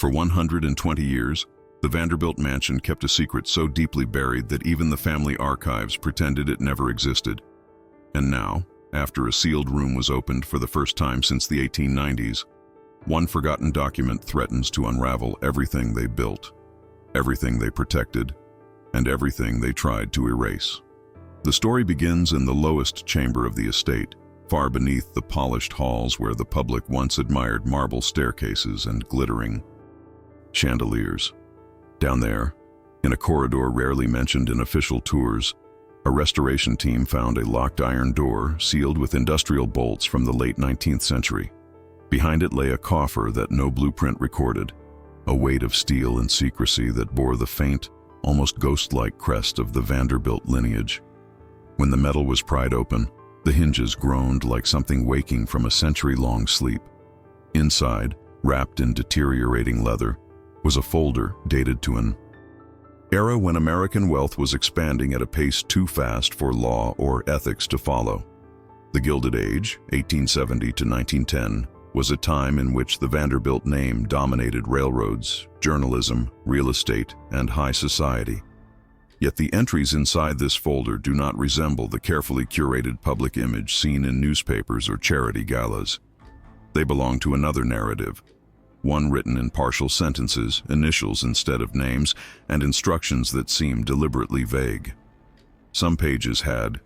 For 120 years, the Vanderbilt mansion kept a secret so deeply buried that even the family archives pretended it never existed. And now, after a sealed room was opened for the first time since the 1890s, one forgotten document threatens to unravel everything they built, everything they protected, and everything they tried to erase. The story begins in the lowest chamber of the estate, far beneath the polished halls where the public once admired marble staircases and glittering chandeliers. Down there, in a corridor rarely mentioned in official tours, a restoration team found a locked iron door sealed with industrial bolts from the late 19th century. Behind it lay a coffer that no blueprint recorded, a weight of steel and secrecy that bore the faint, almost ghost-like crest of the Vanderbilt lineage. When the metal was pried open, the hinges groaned like something waking from a century-long sleep. Inside, wrapped in deteriorating leather, was a folder dated to an era when American wealth was expanding at a pace too fast for law or ethics to follow. The Gilded Age, 1870 to 1910, was a time in which the Vanderbilt name dominated railroads, journalism, real estate, and high society. Yet the entries inside this folder do not resemble the carefully curated public image seen in newspapers or charity galas. They belong to another narrative, one written in partial sentences, initials instead of names, and instructions that seem deliberately vague. Some pages had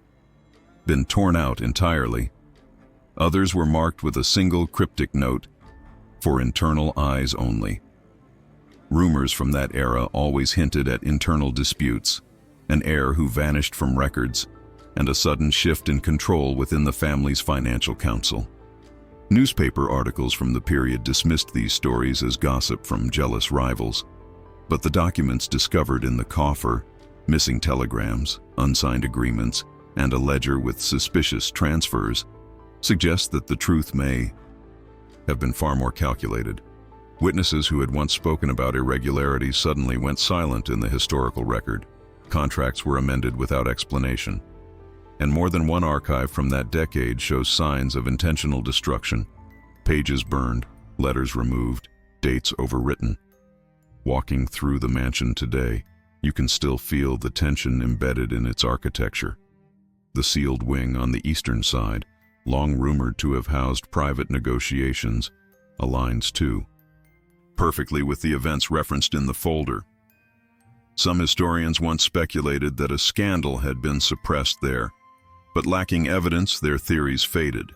been torn out entirely. Others were marked with a single cryptic note, "For internal eyes only." Rumors from that era always hinted at internal disputes, an heir who vanished from records, and a sudden shift in control within the family's financial council. Newspaper articles from the period dismissed these stories as gossip from jealous rivals, but the documents discovered in the coffer, missing telegrams, unsigned agreements, and a ledger with suspicious transfers, suggest that the truth may have been far more calculated. Witnesses who had once spoken about irregularities suddenly went silent in the historical record. Contracts were amended without explanation. And more than one archive from that decade shows signs of intentional destruction. Pages burned, letters removed, dates overwritten. Walking through the mansion today, you can still feel the tension embedded in its architecture. The sealed wing on the eastern side, long rumored to have housed private negotiations, aligns too perfectly with the events referenced in the folder. Some historians once speculated that a scandal had been suppressed there, but lacking evidence, their theories faded.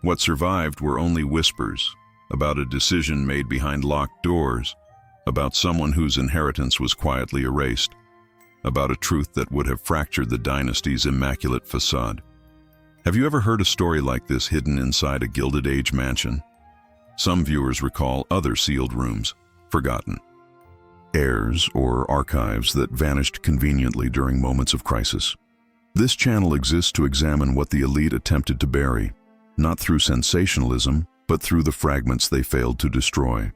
What survived were only whispers about a decision made behind locked doors, about someone whose inheritance was quietly erased, about a truth that would have fractured the dynasty's immaculate facade. Have you ever heard a story like this hidden inside a Gilded Age mansion? Some viewers recall other sealed rooms, forgotten heirs or archives that vanished conveniently during moments of crisis. This channel exists to examine what the elite attempted to bury, not through sensationalism, but through the fragments they failed to destroy.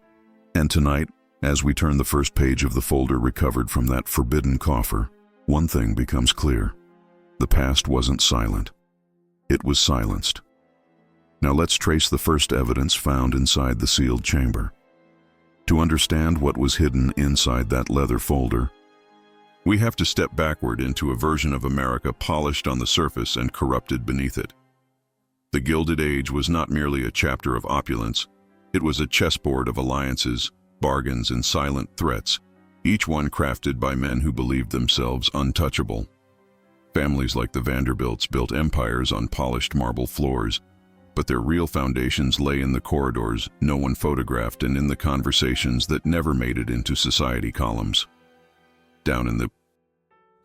And tonight, as we turn the first page of the folder recovered from that forbidden coffer, one thing becomes clear. The past wasn't silent. It was silenced. Now let's trace the first evidence found inside the sealed chamber. To understand what was hidden inside that leather folder, we have to step backward into a version of America polished on the surface and corrupted beneath it. The Gilded Age was not merely a chapter of opulence, it was a chessboard of alliances, bargains, and silent threats, each one crafted by men who believed themselves untouchable. Families like the Vanderbilts built empires on polished marble floors, but their real foundations lay in the corridors no one photographed and in the conversations that never made it into society columns. Down in the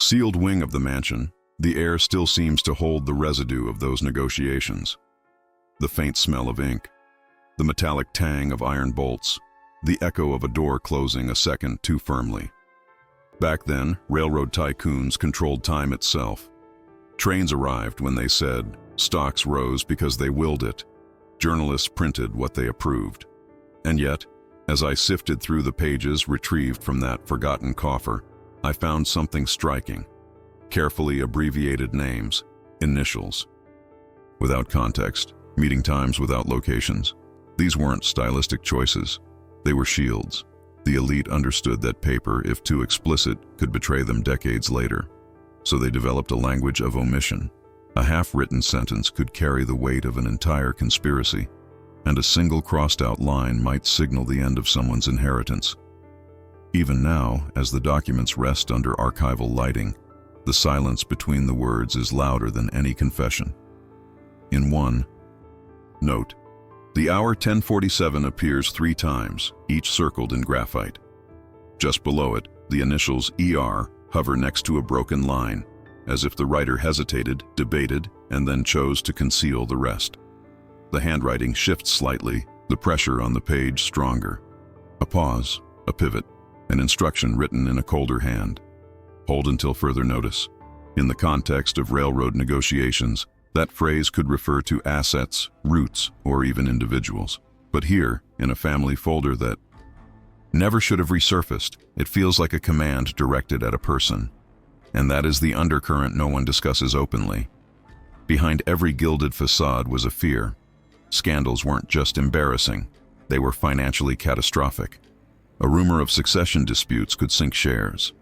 sealed wing of the mansion, the air still seems to hold the residue of those negotiations. The faint smell of ink, the metallic tang of iron bolts, the echo of a door closing a second too firmly. Back then, railroad tycoons controlled time itself. Trains arrived when they said, stocks rose because they willed it. Journalists printed what they approved. And yet, as I sifted through the pages retrieved from that forgotten coffer, I found something striking. Carefully abbreviated names, initials. Without context, meeting times without locations. These weren't stylistic choices. They were shields, The elite understood that paper, if too explicit, could betray them decades later. So they developed a language of omission. A half-written sentence could carry the weight of an entire conspiracy, and a single crossed-out line might signal the end of someone's inheritance. Even now, as the documents rest under archival lighting, the silence between the words is louder than any confession. In one note, the hour 1047 appears 3 times, each circled in graphite. Just below it, the initials ER hover next to a broken line, as if the writer hesitated, debated, and then chose to conceal the rest. The handwriting shifts slightly, the pressure on the page stronger. A pause, a pivot, an instruction written in a colder hand. Hold until further notice. In the context of railroad negotiations, that phrase could refer to assets, routes, or even individuals. But here, in a family folder that never should have resurfaced, it feels like a command directed at a person. And that is the undercurrent no one discusses openly. Behind every gilded facade was a fear. Scandals weren't just embarrassing, they were financially catastrophic. A rumor of succession disputes could sink shares.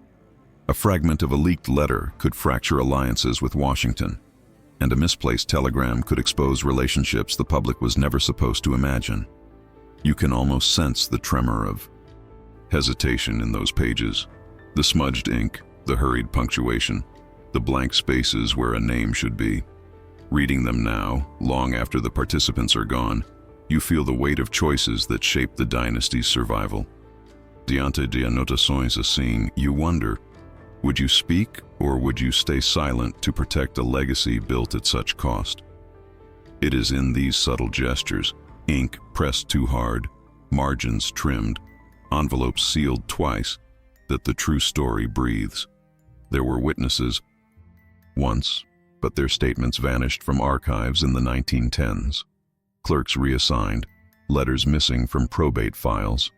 A fragment of a leaked letter could fracture alliances with Washington. And a misplaced telegram could expose relationships the public was never supposed to imagine. You can almost sense the tremor of hesitation in those pages. The smudged ink, the hurried punctuation, the blank spaces where a name should be. Reading them now, long after the participants are gone, you feel the weight of choices that shape the dynasty's survival. Diante de anotações assim, you wonder, would you speak or would you stay silent to protect a legacy built at such cost? It is in these subtle gestures, ink pressed too hard, margins trimmed, envelopes sealed twice, that the true story breathes. There were witnesses once, but their statements vanished from archives in the 1910s. Clerks reassigned, letters missing from probate files.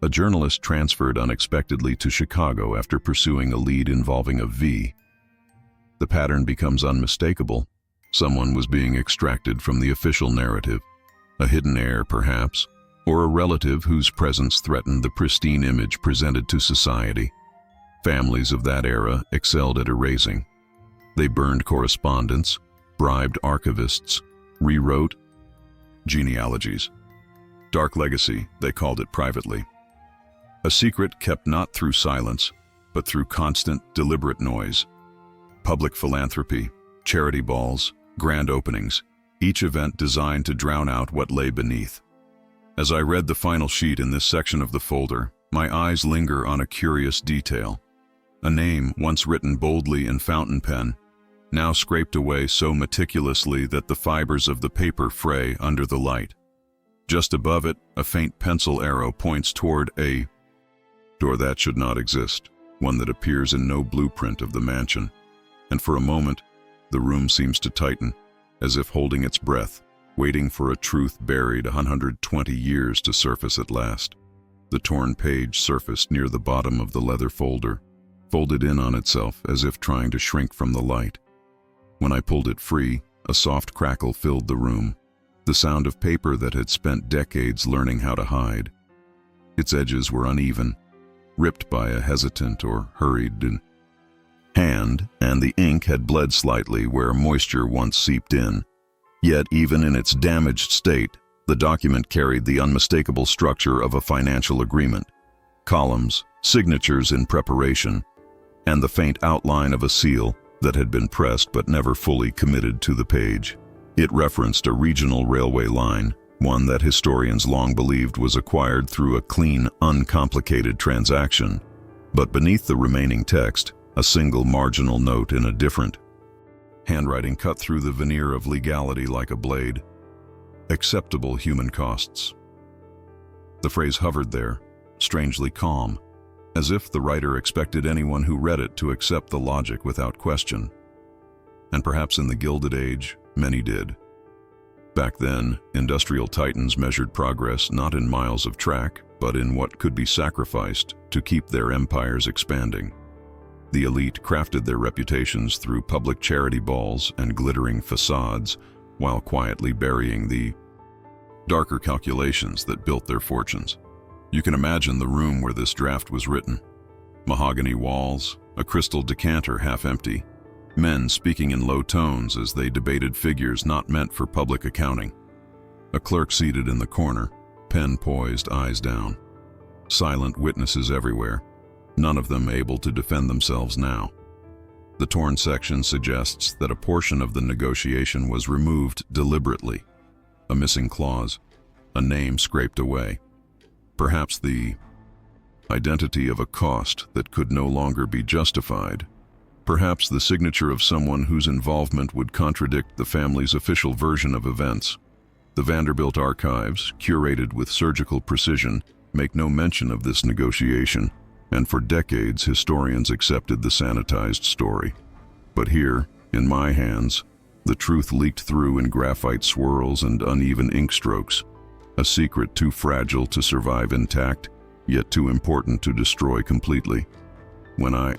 A journalist transferred unexpectedly to Chicago after pursuing a lead involving a V. The pattern becomes unmistakable. Someone was being extracted from the official narrative, a hidden heir perhaps, or a relative whose presence threatened the pristine image presented to society. Families of that era excelled at erasing. They burned correspondence, bribed archivists, rewrote genealogies. Dark legacy, they called it privately. A secret kept not through silence, but through constant, deliberate noise. Public philanthropy, charity balls, grand openings, each event designed to drown out what lay beneath. As I read the final sheet in this section of the folder, my eyes linger on a curious detail. A name once written boldly in fountain pen, now scraped away so meticulously that the fibers of the paper fray under the light. Just above it, a faint pencil arrow points toward a door that should not exist, one that appears in no blueprint of the mansion. And for a moment, the room seems to tighten, as if holding its breath, waiting for a truth buried 120 years to surface at last. The torn page surfaced near the bottom of the leather folder, folded in on itself as if trying to shrink from the light. When I pulled it free, a soft crackle filled the room, the sound of paper that had spent decades learning how to hide. Its edges were uneven, ripped by a hesitant or hurried hand, and the ink had bled slightly where moisture once seeped in. Yet even in its damaged state, the document carried the unmistakable structure of a financial agreement. Columns, signatures in preparation, and the faint outline of a seal that had been pressed but never fully committed to the page. It referenced a regional railway line, one that historians long believed was acquired through a clean, uncomplicated transaction. But beneath the remaining text, a single marginal note in a different handwriting cut through the veneer of legality like a blade. Acceptable human costs. The phrase hovered there, strangely calm, as if the writer expected anyone who read it to accept the logic without question. And perhaps in the Gilded Age, many did. Back then, industrial titans measured progress not in miles of track, but in what could be sacrificed to keep their empires expanding. The elite crafted their reputations through public charity balls and glittering facades, while quietly burying the darker calculations that built their fortunes. You can imagine the room where this draft was written. Mahogany walls, a crystal decanter half empty, men speaking in low tones as they debated figures not meant for public accounting. A clerk seated in the corner, pen poised, eyes down. Silent witnesses everywhere, none of them able to defend themselves now. The torn section suggests that a portion of the negotiation was removed deliberately. A missing clause, a name scraped away. Perhaps the identity of a cost that could no longer be justified. Perhaps the signature of someone whose involvement would contradict the family's official version of events. The Vanderbilt archives, curated with surgical precision, make no mention of this negotiation, and for decades historians accepted the sanitized story. But here, in my hands, the truth leaked through in graphite swirls and uneven ink strokes, a secret too fragile to survive intact, yet too important to destroy completely. When I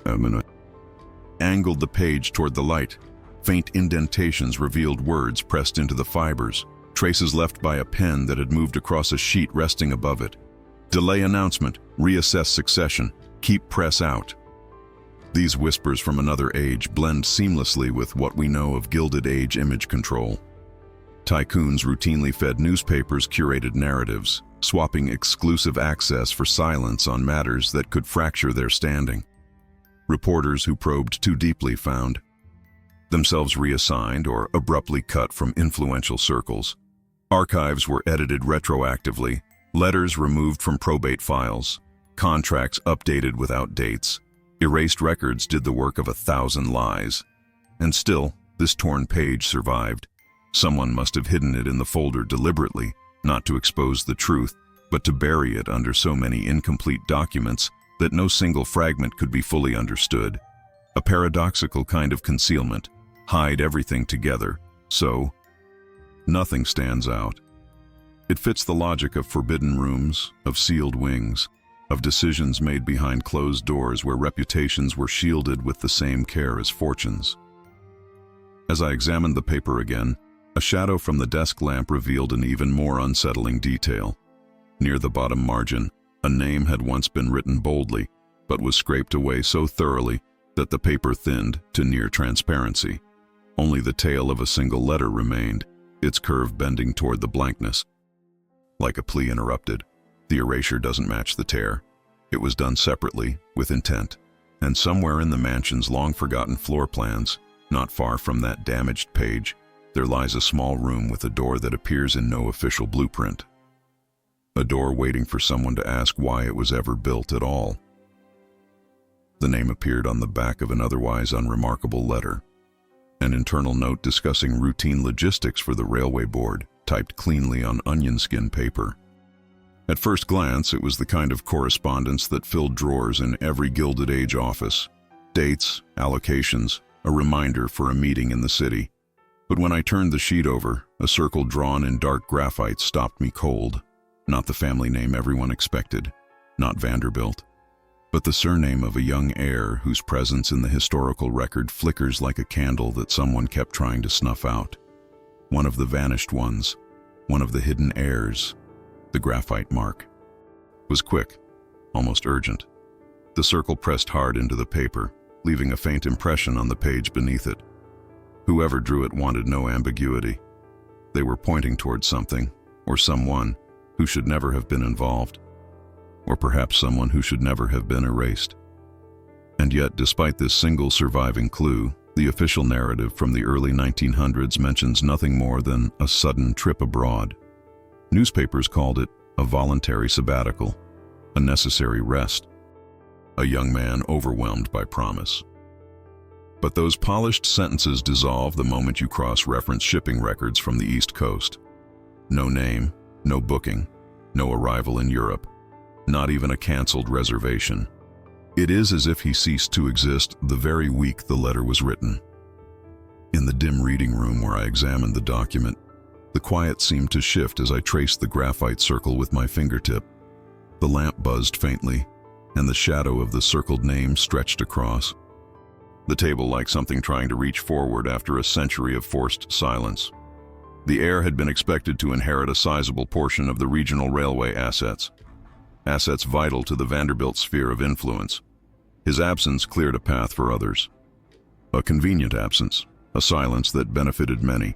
angled the page toward the light, faint indentations revealed words pressed into the fibers, traces left by a pen that had moved across a sheet resting above it. Delay announcement, reassess succession, keep press out. These whispers from another age blend seamlessly with what we know of Gilded Age image control. Tycoons routinely fed newspapers curated narratives, swapping exclusive access for silence on matters that could fracture their standing. Reporters who probed too deeply found themselves reassigned or abruptly cut from influential circles. Archives were edited retroactively, letters removed from probate files, contracts updated without dates. Erased records did the work of 1,000 lies. And still, this torn page survived. Someone must have hidden it in the folder deliberately, not to expose the truth, but to bury it under so many incomplete documents that no single fragment could be fully understood. A paradoxical kind of concealment, hide everything together, so nothing stands out. It fits the logic of forbidden rooms, of sealed wings, of decisions made behind closed doors where reputations were shielded with the same care as fortunes. As I examined the paper again, a shadow from the desk lamp revealed an even more unsettling detail. Near the bottom margin, a name had once been written boldly, but was scraped away so thoroughly that the paper thinned to near transparency. Only the tail of a single letter remained, its curve bending toward the blankness. Like a plea interrupted, the erasure doesn't match the tear. It was done separately, with intent. And somewhere in the mansion's long-forgotten floor plans, not far from that damaged page, there lies a small room with a door that appears in no official blueprint. A door waiting for someone to ask why it was ever built at all. The name appeared on the back of an otherwise unremarkable letter. An internal note discussing routine logistics for the railway board, typed cleanly on onion skin paper. At first glance, it was the kind of correspondence that filled drawers in every Gilded Age office. Dates, allocations, a reminder for a meeting in the city. But when I turned the sheet over, a circle drawn in dark graphite stopped me cold. Not the family name everyone expected, not Vanderbilt, but the surname of a young heir whose presence in the historical record flickers like a candle that someone kept trying to snuff out. One of the vanished ones, one of the hidden heirs. The graphite mark was quick, almost urgent. The circle pressed hard into the paper, leaving a faint impression on the page beneath it. Whoever drew it wanted no ambiguity. They were pointing towards something, or someone, who should never have been involved, or perhaps someone who should never have been erased. And yet, despite this single surviving clue, the official narrative from the early 1900s mentions nothing more than a sudden trip abroad. Newspapers called it a voluntary sabbatical, a necessary rest, a young man overwhelmed by promise. But those polished sentences dissolve the moment you cross-reference shipping records from the East Coast. No name, no booking, no arrival in Europe, not even a canceled reservation. It is as if he ceased to exist the very week the letter was written. In the dim reading room where I examined the document, the quiet seemed to shift as I traced the graphite circle with my fingertip. The lamp buzzed faintly, and the shadow of the circled name stretched across. The table like something trying to reach forward after a century of forced silence. The heir had been expected to inherit a sizable portion of the regional railway assets. assets vital to the Vanderbilt sphere of influence. His absence cleared a path for others. A convenient absence, a silence that benefited many.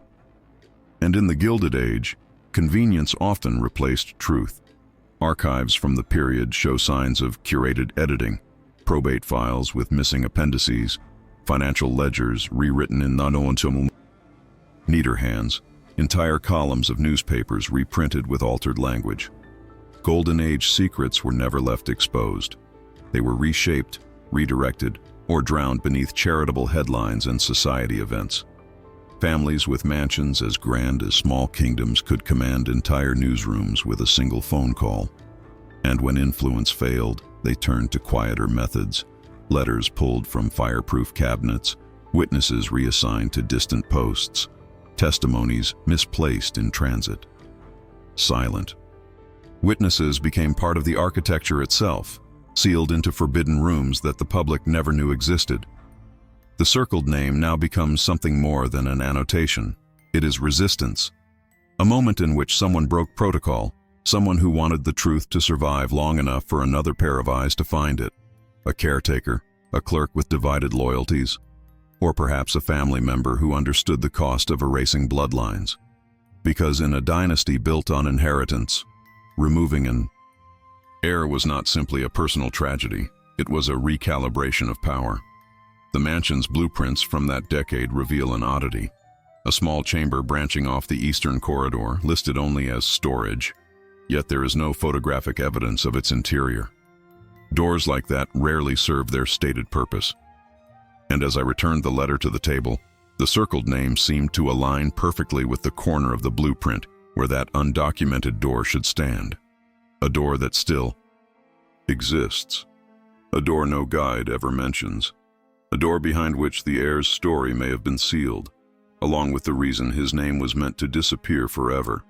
And in the Gilded Age, convenience often replaced truth. Archives from the period show signs of curated editing, probate files with missing appendices, financial ledgers rewritten in neater hands, entire columns of newspapers reprinted with altered language. Golden Age secrets were never left exposed. They were reshaped, redirected, or drowned beneath charitable headlines and society events. Families with mansions as grand as small kingdoms could command entire newsrooms with a single phone call. And when influence failed, they turned to quieter methods, letters pulled from fireproof cabinets, witnesses reassigned to distant posts, testimonies misplaced in transit. Silent. Witnesses became part of the architecture itself, sealed into forbidden rooms that the public never knew existed. The circled name now becomes something more than an annotation. It is resistance. A moment in which someone broke protocol, someone who wanted the truth to survive long enough for another pair of eyes to find it. A caretaker, a clerk with divided loyalties, or perhaps a family member who understood the cost of erasing bloodlines. Because in a dynasty built on inheritance, removing an heir was not simply a personal tragedy, it was a recalibration of power. The mansion's blueprints from that decade reveal an oddity. A small chamber branching off the eastern corridor, listed only as storage, yet there is no photographic evidence of its interior. Doors like that rarely serve their stated purpose. And as I returned the letter to the table, the circled name seemed to align perfectly with the corner of the blueprint where that undocumented door should stand. A door that still exists. A door no guide ever mentions. A door behind which the heir's story may have been sealed, along with the reason his name was meant to disappear forever.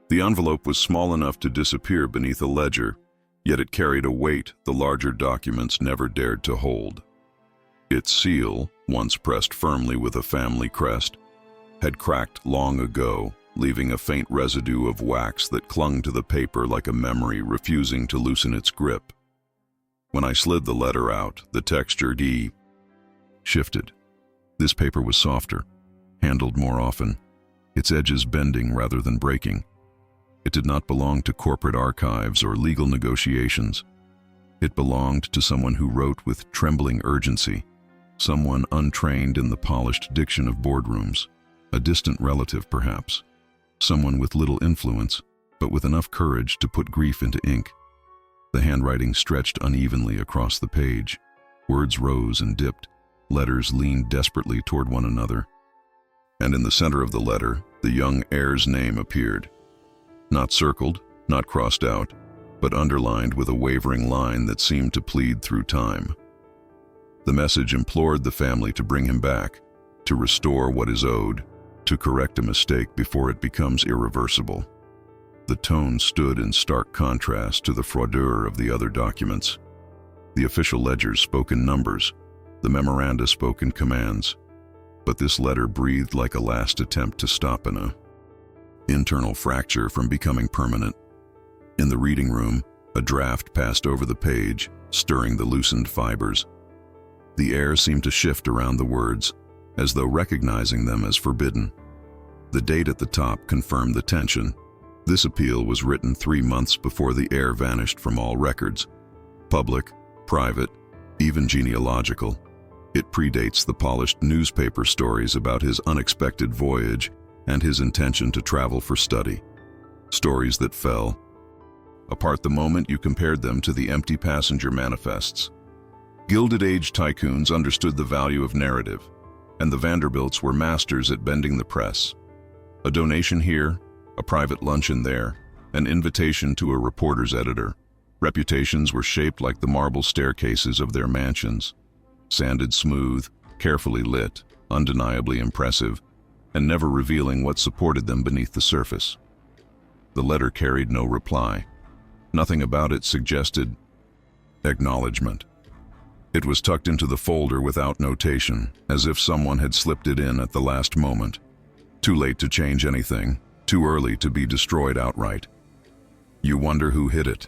The envelope was small enough to disappear beneath a ledger, yet it carried a weight the larger documents never dared to hold. Its seal, once pressed firmly with a family crest, had cracked long ago, leaving a faint residue of wax that clung to the paper like a memory refusing to loosen its grip. When I slid the letter out, the texture shifted. This paper was softer, handled more often, its edges bending rather than breaking. It did not belong to corporate archives or legal negotiations. It belonged to someone who wrote with trembling urgency, someone untrained in the polished diction of boardrooms, a distant relative perhaps, someone with little influence, but with enough courage to put grief into ink. The handwriting stretched unevenly across the page. Words rose and dipped. Letters leaned desperately toward one another. And in the center of the letter, the young heir's name appeared. Not circled, not crossed out, but underlined with a wavering line that seemed to plead through time. The message implored the family to bring him back, to restore what is owed, to correct a mistake before it becomes irreversible. The tone stood in stark contrast to the froideur of the other documents. The official ledgers spoke in numbers, the memoranda spoke in commands, but this letter breathed like a last attempt to stop an internal fracture from becoming permanent. In the reading room, a draft passed over the page, stirring the loosened fibers. The air seemed to shift around the words, as though recognizing them as forbidden. The date at the top confirmed the tension. This appeal was written 3 months before the heir vanished from all records. Public, private, even genealogical. It predates the polished newspaper stories about his unexpected voyage and his intention to travel for study. Stories that fell apart the moment you compared them to the empty passenger manifests. Gilded Age tycoons understood the value of narrative, and the Vanderbilts were masters at bending the press. A donation here, a private luncheon there, an invitation to a reporter's editor. Reputations were shaped like the marble staircases of their mansions, sanded smooth, carefully lit, undeniably impressive, and never revealing what supported them beneath the surface. The letter carried no reply. Nothing about it suggested acknowledgement. It was tucked into the folder without notation, as if someone had slipped it in at the last moment. Too late to change anything, too early to be destroyed outright. You wonder who hid it.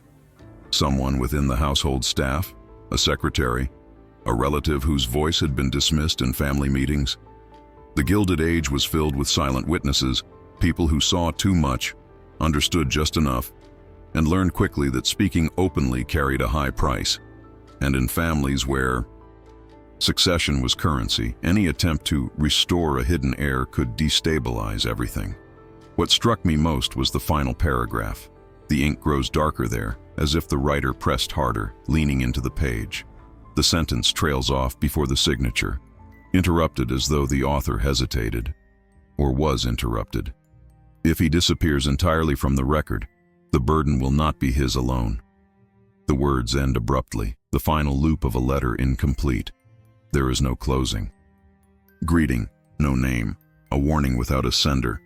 Someone within the household staff, a secretary, a relative whose voice had been dismissed in family meetings. The Gilded Age was filled with silent witnesses, people who saw too much, understood just enough, and learned quickly that speaking openly carried a high price. And in families where succession was currency, any attempt to restore a hidden heir could destabilize everything. What struck me most was the final paragraph. The ink grows darker there, as if the writer pressed harder, leaning into the page. The sentence trails off before the signature, interrupted as though the author hesitated, or was interrupted. If he disappears entirely from the record, the burden will not be his alone. The words end abruptly, the final loop of a letter incomplete. There is no closing. Greeting, no name, a warning without a sender.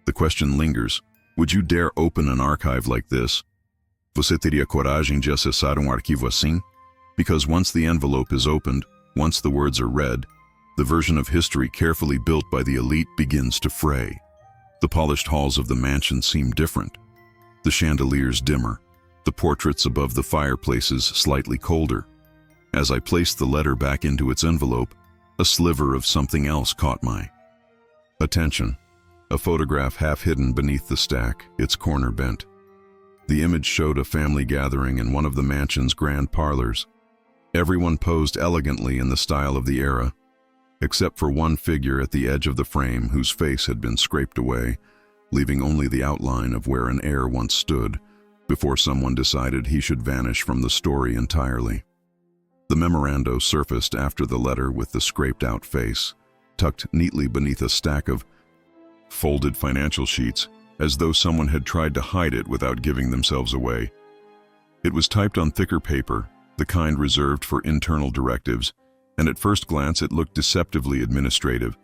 The question lingers, would you dare open an archive like this? Você teria coragem de acessar arquivo assim? Because once the envelope is opened, once the words are read, the version of history carefully built by the elite begins to fray. The polished halls of the mansion seem different. The chandeliers dimmer, the portraits above the fireplaces slightly colder. As I placed the letter back into its envelope, a sliver of something else caught my attention. A photograph half hidden beneath the stack, its corner bent. The image showed a family gathering in one of the mansion's grand parlors. Everyone posed elegantly in the style of the era, except for one figure at the edge of the frame whose face had been scraped away, leaving only the outline of where an heir once stood, before someone decided he should vanish from the story entirely. The memorando surfaced after the letter with the scraped-out face, tucked neatly beneath a stack of folded financial sheets, as though someone had tried to hide it without giving themselves away. It was typed on thicker paper, the kind reserved for internal directives, and at first glance it looked deceptively administrative.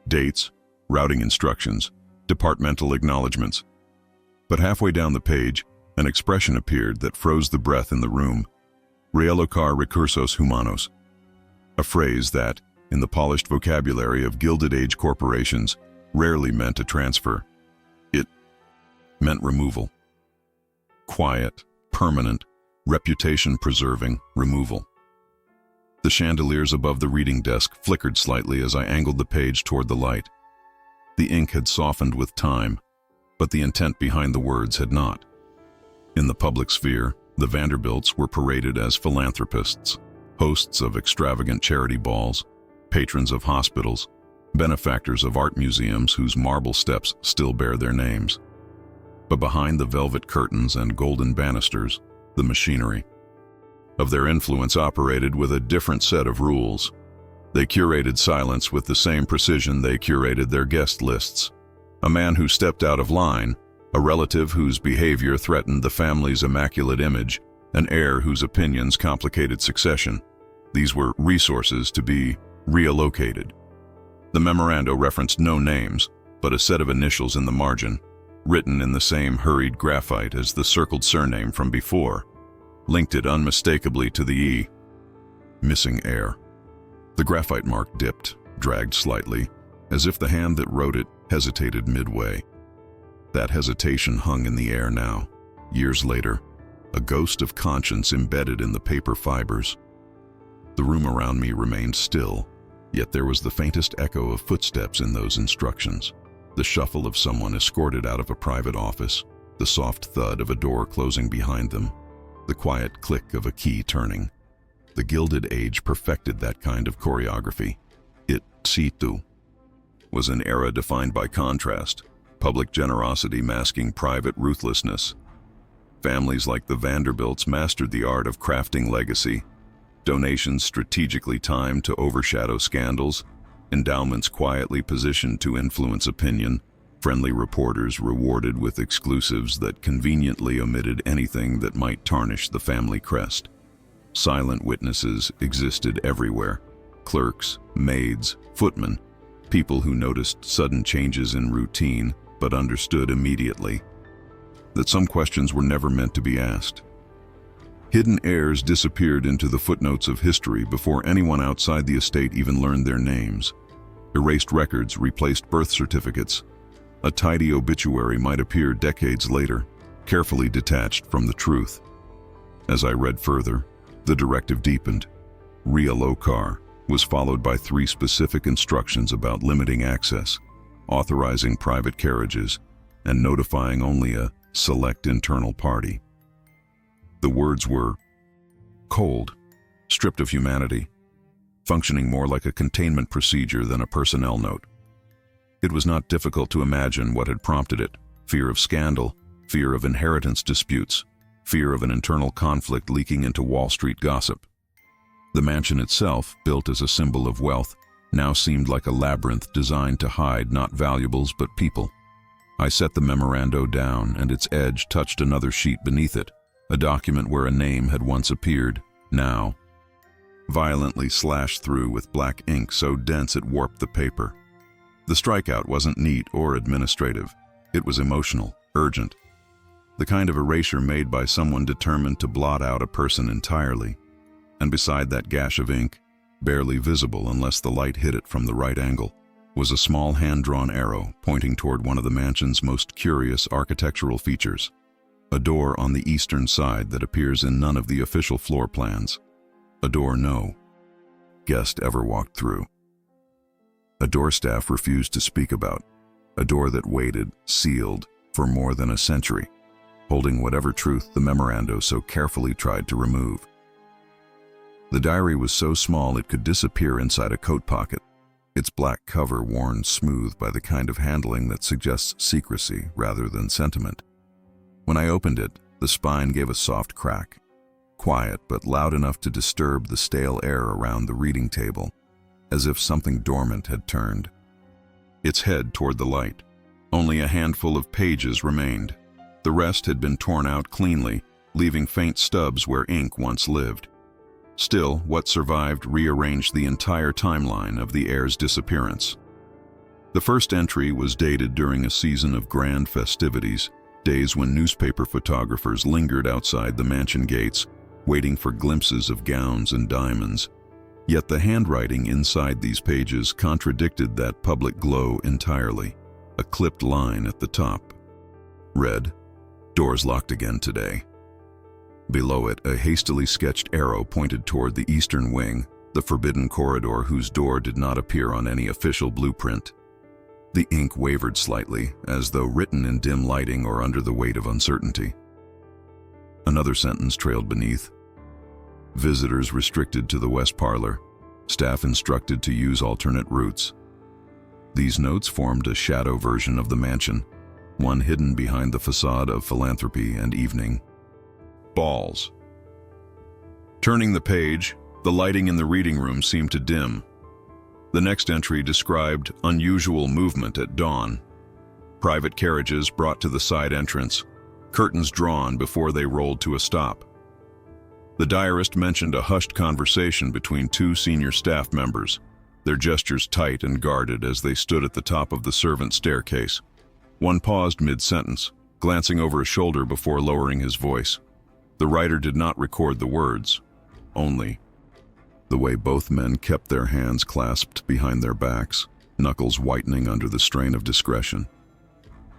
Dates, routing instructions, departmental acknowledgments. But halfway down the page, an expression appeared that froze the breath in the room. Realocar recursos humanos. A phrase that, in the polished vocabulary of Gilded Age corporations, rarely meant a transfer. It meant removal. Quiet, permanent, reputation-preserving removal. The chandeliers above the reading desk flickered slightly as I angled the page toward the light. The ink had softened with time, but the intent behind the words had not. In the public sphere, the Vanderbilts were paraded as philanthropists, hosts of extravagant charity balls, patrons of hospitals, benefactors of art museums whose marble steps still bear their names. But behind the velvet curtains and golden banisters, the machinery of their influence operated with a different set of rules. They curated silence with the same precision they curated their guest lists. A man who stepped out of line, a relative whose behavior threatened the family's immaculate image, an heir whose opinions complicated succession. These were resources to be reallocated. The memorando referenced no names, but a set of initials in the margin, written in the same hurried graphite as the circled surname from before, linked it unmistakably to the E. Missing heir. The graphite mark dipped, dragged slightly, as if the hand that wrote it hesitated midway. That hesitation hung in the air now, years later, a ghost of conscience embedded in the paper fibers. The room around me remained still, yet there was the faintest echo of footsteps in those instructions, the shuffle of someone escorted out of a private office, the soft thud of a door closing behind them, the quiet click of a key turning. The Gilded Age perfected that kind of choreography. It, situ, was an era defined by contrast, public generosity masking private ruthlessness. Families like the Vanderbilts mastered the art of crafting legacy, donations strategically timed to overshadow scandals, endowments quietly positioned to influence opinion, friendly reporters rewarded with exclusives that conveniently omitted anything that might tarnish the family crest. Silent witnesses existed everywhere. Clerks, maids, footmen, people who noticed sudden changes in routine but understood immediately that some questions were never meant to be asked. Hidden heirs disappeared into the footnotes of history before anyone outside the estate even learned their names. Erased records replaced birth certificates. A tidy obituary might appear decades later, carefully detached from the truth. As I read further, the directive deepened. Realocar was followed by 3 specific instructions about limiting access, authorizing private carriages, and notifying only a select internal party. The words were cold, stripped of humanity, functioning more like a containment procedure than a personnel note. It was not difficult to imagine what had prompted it: fear of scandal, fear of inheritance disputes, fear of an internal conflict leaking into Wall Street gossip. The mansion itself, built as a symbol of wealth, now seemed like a labyrinth designed to hide not valuables but people. I set the memorando down, and its edge touched another sheet beneath it, a document where a name had once appeared, now violently slashed through with black ink so dense it warped the paper. The strikeout wasn't neat or administrative. It was emotional, urgent. The kind of erasure made by someone determined to blot out a person entirely. And beside that gash of ink, barely visible unless the light hit it from the right angle, was a small hand-drawn arrow pointing toward one of the mansion's most curious architectural features: a door on the eastern side that appears in none of the official floor plans. A door no guest ever walked through. A door staff refused to speak about. A door that waited, sealed, for more than a century, holding whatever truth the memorando so carefully tried to remove. The diary was so small it could disappear inside a coat pocket, its black cover worn smooth by the kind of handling that suggests secrecy rather than sentiment. When I opened it, the spine gave a soft crack, quiet but loud enough to disturb the stale air around the reading table, as if something dormant had turned its head toward the light. Only a handful of pages remained. The rest had been torn out cleanly, leaving faint stubs where ink once lived. Still, what survived rearranged the entire timeline of the heir's disappearance. The first entry was dated during a season of grand festivities, days when newspaper photographers lingered outside the mansion gates, waiting for glimpses of gowns and diamonds. Yet the handwriting inside these pages contradicted that public glow entirely. A clipped line at the top read, "Doors locked again today." Below it, a hastily sketched arrow pointed toward the eastern wing, the forbidden corridor whose door did not appear on any official blueprint. The ink wavered slightly, as though written in dim lighting or under the weight of uncertainty. Another sentence trailed beneath. Visitors restricted to the west parlor. Staff instructed to use alternate routes. These notes formed a shadow version of the mansion, one hidden behind the facade of philanthropy and evening. Balls. Turning the page, the lighting in the reading room seemed to dim. The next entry described unusual movement at dawn. Private carriages brought to the side entrance, curtains drawn before they rolled to a stop. The diarist mentioned a hushed conversation between 2 senior staff members, their gestures tight and guarded as they stood at the top of the servant staircase. One paused mid-sentence, glancing over a shoulder before lowering his voice. The writer did not record the words, only the way both men kept their hands clasped behind their backs, knuckles whitening under the strain of discretion.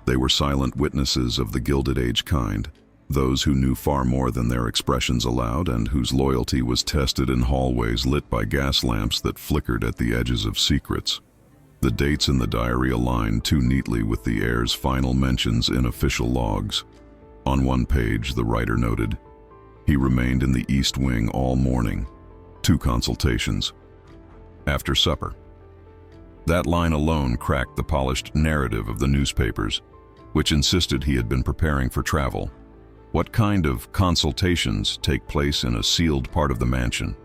They were silent witnesses of the Gilded Age kind, those who knew far more than their expressions allowed and whose loyalty was tested in hallways lit by gas lamps that flickered at the edges of secrets. The dates in the diary aligned too neatly with the heir's final mentions in official logs. On one page, the writer noted, "He remained in the East Wing all morning. 2 consultations. After supper." That line alone cracked the polished narrative of the newspapers, which insisted he had been preparing for travel. What kind of consultations take place in a sealed part of the mansion?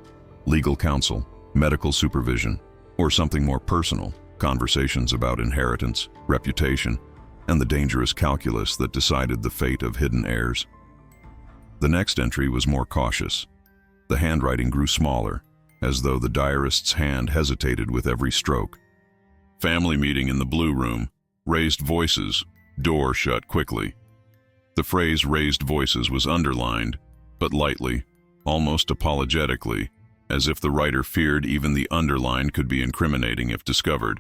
Legal counsel, medical supervision, or something more personal, conversations about inheritance, reputation, and the dangerous calculus that decided the fate of hidden heirs. The next entry was more cautious. The handwriting grew smaller, as though the diarist's hand hesitated with every stroke. Family meeting in the blue room, raised voices, door shut quickly. The phrase raised voices was underlined, but lightly, almost apologetically, as if the writer feared even the underline could be incriminating if discovered.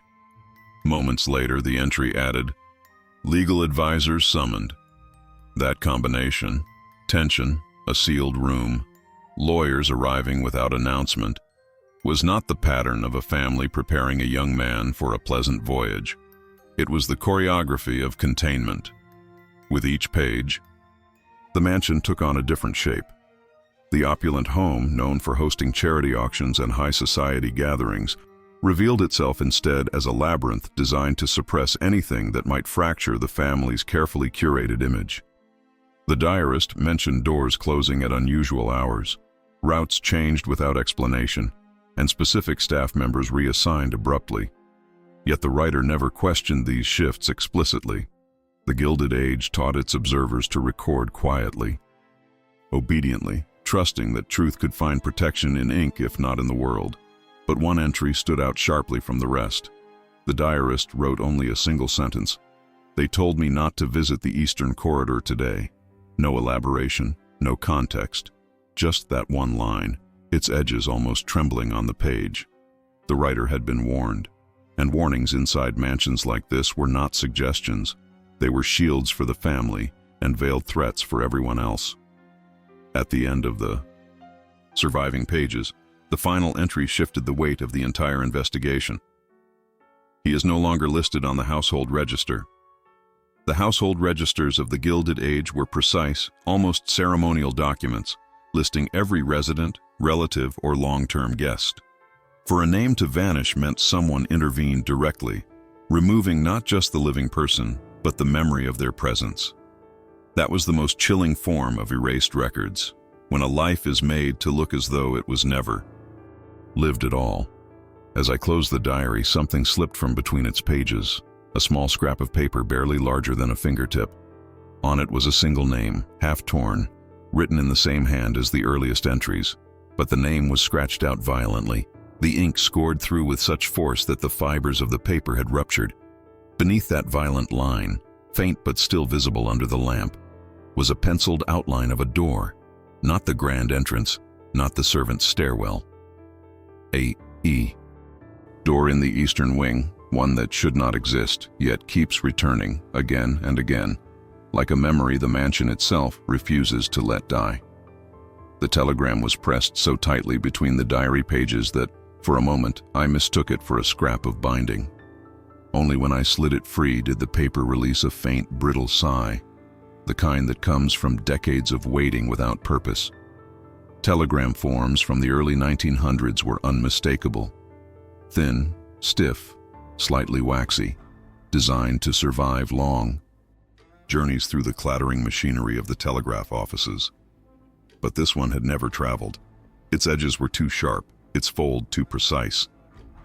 Moments later, the entry added, "Legal advisors summoned." That combination, tension, A sealed room, lawyers arriving without announcement, was not the pattern of a family preparing a young man for a pleasant voyage. It was the choreography of containment. With each page, the mansion took on a different shape. The opulent home, known for hosting charity auctions and high society gatherings, revealed itself instead as a labyrinth designed to suppress anything that might fracture the family's carefully curated image. The diarist mentioned doors closing at unusual hours, routes changed without explanation, and specific staff members reassigned abruptly. Yet the writer never questioned these shifts explicitly. The Gilded Age taught its observers to record quietly, obediently, trusting that truth could find protection in ink if not in the world. But one entry stood out sharply from the rest. The diarist wrote only a single sentence. "They told me not to visit the eastern corridor today." No elaboration, no context, just that one line, its edges almost trembling on the page. The writer had been warned, and warnings inside mansions like this were not suggestions. They were shields for the family and veiled threats for everyone else. At the end of the surviving pages, the final entry shifted the weight of the entire investigation. He is no longer listed on the household register. The household registers of the Gilded Age were precise, almost ceremonial documents, listing every resident, relative, or long-term guest. For a name to vanish meant someone intervened directly, removing not just the living person, but the memory of their presence. That was the most chilling form of erased records, when a life is made to look as though it was never lived at all. As I closed the diary, something slipped from between its pages, a small scrap of paper barely larger than a fingertip. On it was a single name, half-torn, written in the same hand as the earliest entries, but the name was scratched out violently. The ink scored through with such force that the fibers of the paper had ruptured. Beneath that violent line, faint but still visible under the lamp, was a penciled outline of a door, not the grand entrance, not the servant's stairwell. A.E. Door in the eastern wing, one that should not exist, yet keeps returning again and again. Like a memory the mansion itself refuses to let die. The telegram was pressed so tightly between the diary pages that, for a moment, I mistook it for a scrap of binding. Only when I slid it free did the paper release a faint, brittle sigh, the kind that comes from decades of waiting without purpose. Telegram forms from the early 1900s were unmistakable. Thin, stiff, slightly waxy, designed to survive long journeys through the clattering machinery of the telegraph offices. But this one had never traveled. Its edges were too sharp, its fold too precise,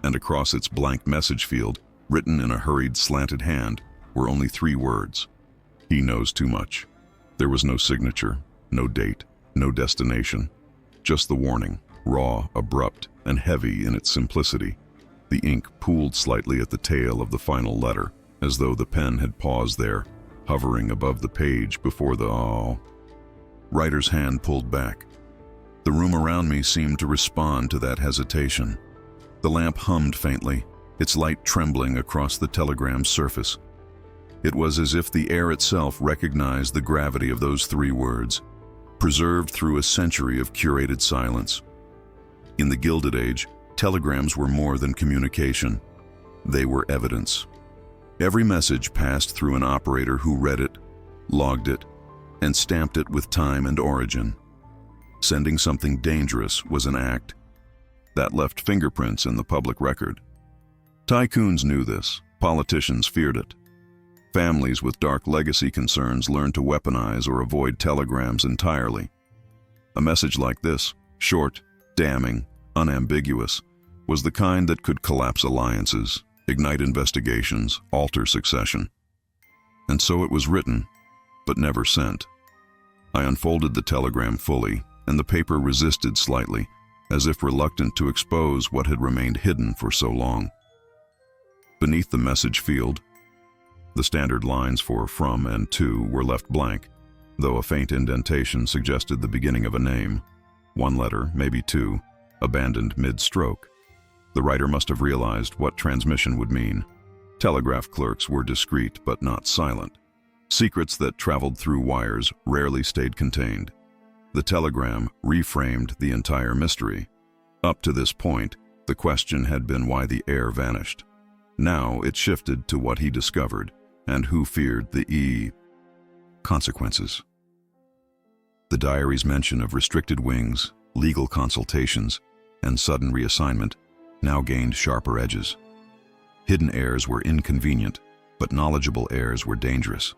and across its blank message field, written in a hurried, slanted hand, were only 3 words. "He knows too much." There was no signature, no date, no destination, just the warning, raw, abrupt, and heavy in its simplicity. The ink pooled slightly at the tail of the final letter, as though the pen had paused there, hovering above the page before the writer's hand pulled back. The room around me seemed to respond to that hesitation. The lamp hummed faintly, its light trembling across the telegram's surface. It was as if the air itself recognized the gravity of those 3 words, preserved through a century of curated silence. In the Gilded Age, telegrams were more than communication. They were evidence. Every message passed through an operator who read it, logged it, and stamped it with time and origin. Sending something dangerous was an act that left fingerprints in the public record. Tycoons knew this. Politicians feared it. Families with dark legacy concerns learned to weaponize or avoid telegrams entirely. A message like this, short, damning, unambiguous, was the kind that could collapse alliances, ignite investigations, alter succession. And so it was written, but never sent. I unfolded the telegram fully, and the paper resisted slightly, as if reluctant to expose what had remained hidden for so long. Beneath the message field, the standard lines for from and to were left blank, though a faint indentation suggested the beginning of a name. 1 letter, maybe 2, abandoned mid-stroke. The writer must have realized what transmission would mean. Telegraph clerks were discreet but not silent. Secrets that traveled through wires rarely stayed contained. The telegram reframed the entire mystery. Up to this point, the question had been why the heir vanished. Now it shifted to what he discovered and who feared the consequences. The diary's mention of restricted wings, legal consultations, and sudden reassignment now gained sharper edges. Hidden heirs were inconvenient, but knowledgeable heirs were dangerous,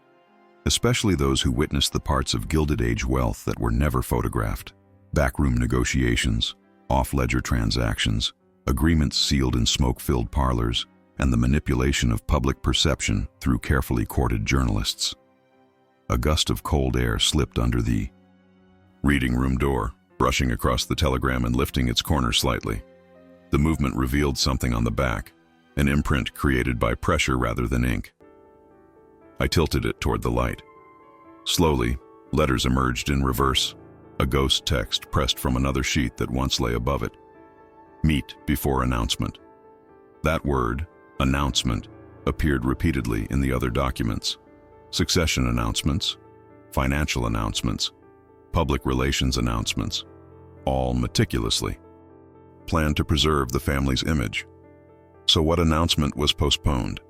especially those who witnessed the parts of Gilded Age wealth that were never photographed. Backroom negotiations, off-ledger transactions, agreements sealed in smoke-filled parlors, and the manipulation of public perception through carefully courted journalists. A gust of cold air slipped under the reading room door, brushing across the telegram and lifting its corner slightly. The movement revealed something on the back, an imprint created by pressure rather than ink. I tilted it toward the light. Slowly, letters emerged in reverse, a ghost text pressed from another sheet that once lay above it. Meet before announcement. That word, announcement, appeared repeatedly in the other documents. Succession announcements, financial announcements, public relations announcements, all meticulously planned to preserve the family's image. So what announcement was postponed?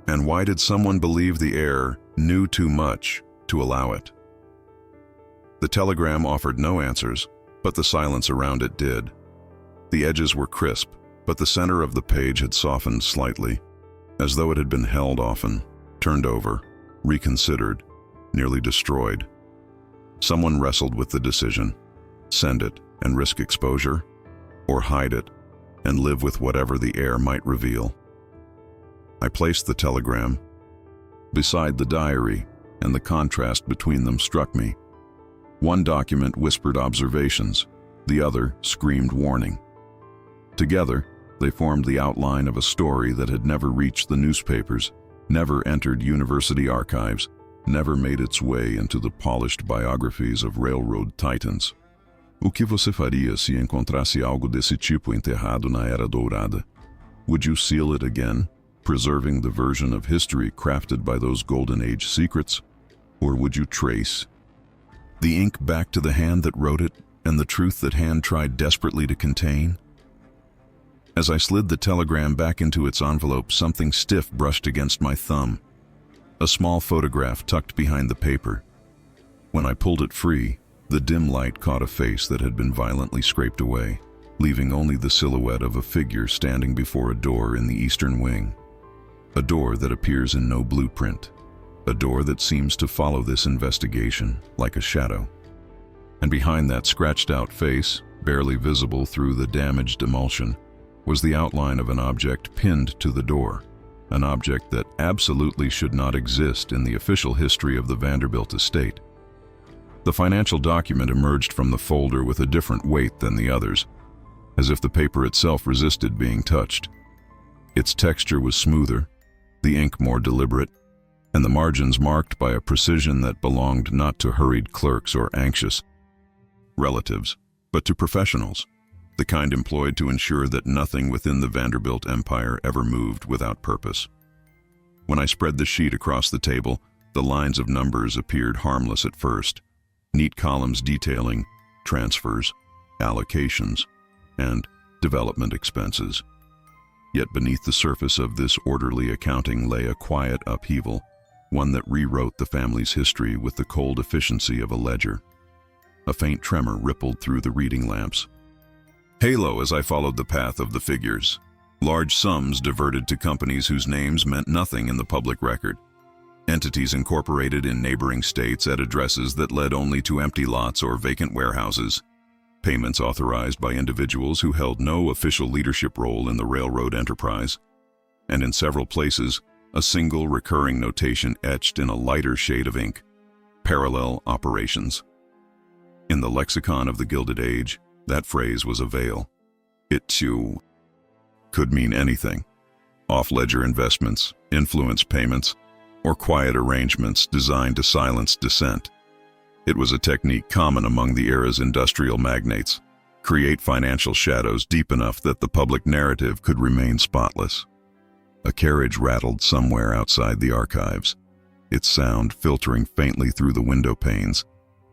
And why did someone believe the heir knew too much to allow it? The telegram offered no answers, but the silence around it did. The edges were crisp, but the center of the page had softened slightly, as though it had been held often, turned over, reconsidered, nearly destroyed. Someone wrestled with the decision: send it and risk exposure, or hide it and live with whatever the heir might reveal. I placed the telegram beside the diary, and the contrast between them struck me. One document whispered observations, the other screamed warning. Together, they formed the outline of a story that had never reached the newspapers, never entered university archives, never made its way into the polished biographies of railroad titans. O que você faria se encontrasse algo desse tipo enterrado na Era Dourada? Would you seal it again, preserving the version of history crafted by those Golden Age secrets? Or would you trace the ink back to the hand that wrote it and the truth that hand tried desperately to contain? As I slid the telegram back into its envelope, something stiff brushed against my thumb. A small photograph tucked behind the paper. When I pulled it free, the dim light caught a face that had been violently scraped away, leaving only the silhouette of a figure standing before a door in the eastern wing. A door that appears in no blueprint. A door that seems to follow this investigation like a shadow. And behind that scratched-out face, barely visible through the damaged emulsion, was the outline of an object pinned to the door, an object that absolutely should not exist in the official history of the Vanderbilt estate. The financial document emerged from the folder with a different weight than the others, as if the paper itself resisted being touched. Its texture was smoother, the ink more deliberate, and the margins marked by a precision that belonged not to hurried clerks or anxious relatives, but to professionals, the kind employed to ensure that nothing within the Vanderbilt empire ever moved without purpose. When I spread the sheet across the table, the lines of numbers appeared harmless at first, neat columns detailing transfers, allocations, and development expenses. Yet beneath the surface of this orderly accounting lay a quiet upheaval, one that rewrote the family's history with the cold efficiency of a ledger. A faint tremor rippled through the reading lamps. Halo as I followed the path of the figures. Large sums diverted to companies whose names meant nothing in the public record. Entities incorporated in neighboring states at addresses that led only to empty lots or vacant warehouses. Payments authorized by individuals who held no official leadership role in the railroad enterprise. And in several places, a single recurring notation etched in a lighter shade of ink: parallel operations. In the lexicon of the Gilded Age, that phrase was a veil. It, too, could mean anything: off-ledger investments, influence payments, or quiet arrangements designed to silence dissent. It was a technique common among the era's industrial magnates: create financial shadows deep enough that the public narrative could remain spotless. A carriage rattled somewhere outside the archives, its sound filtering faintly through the window panes,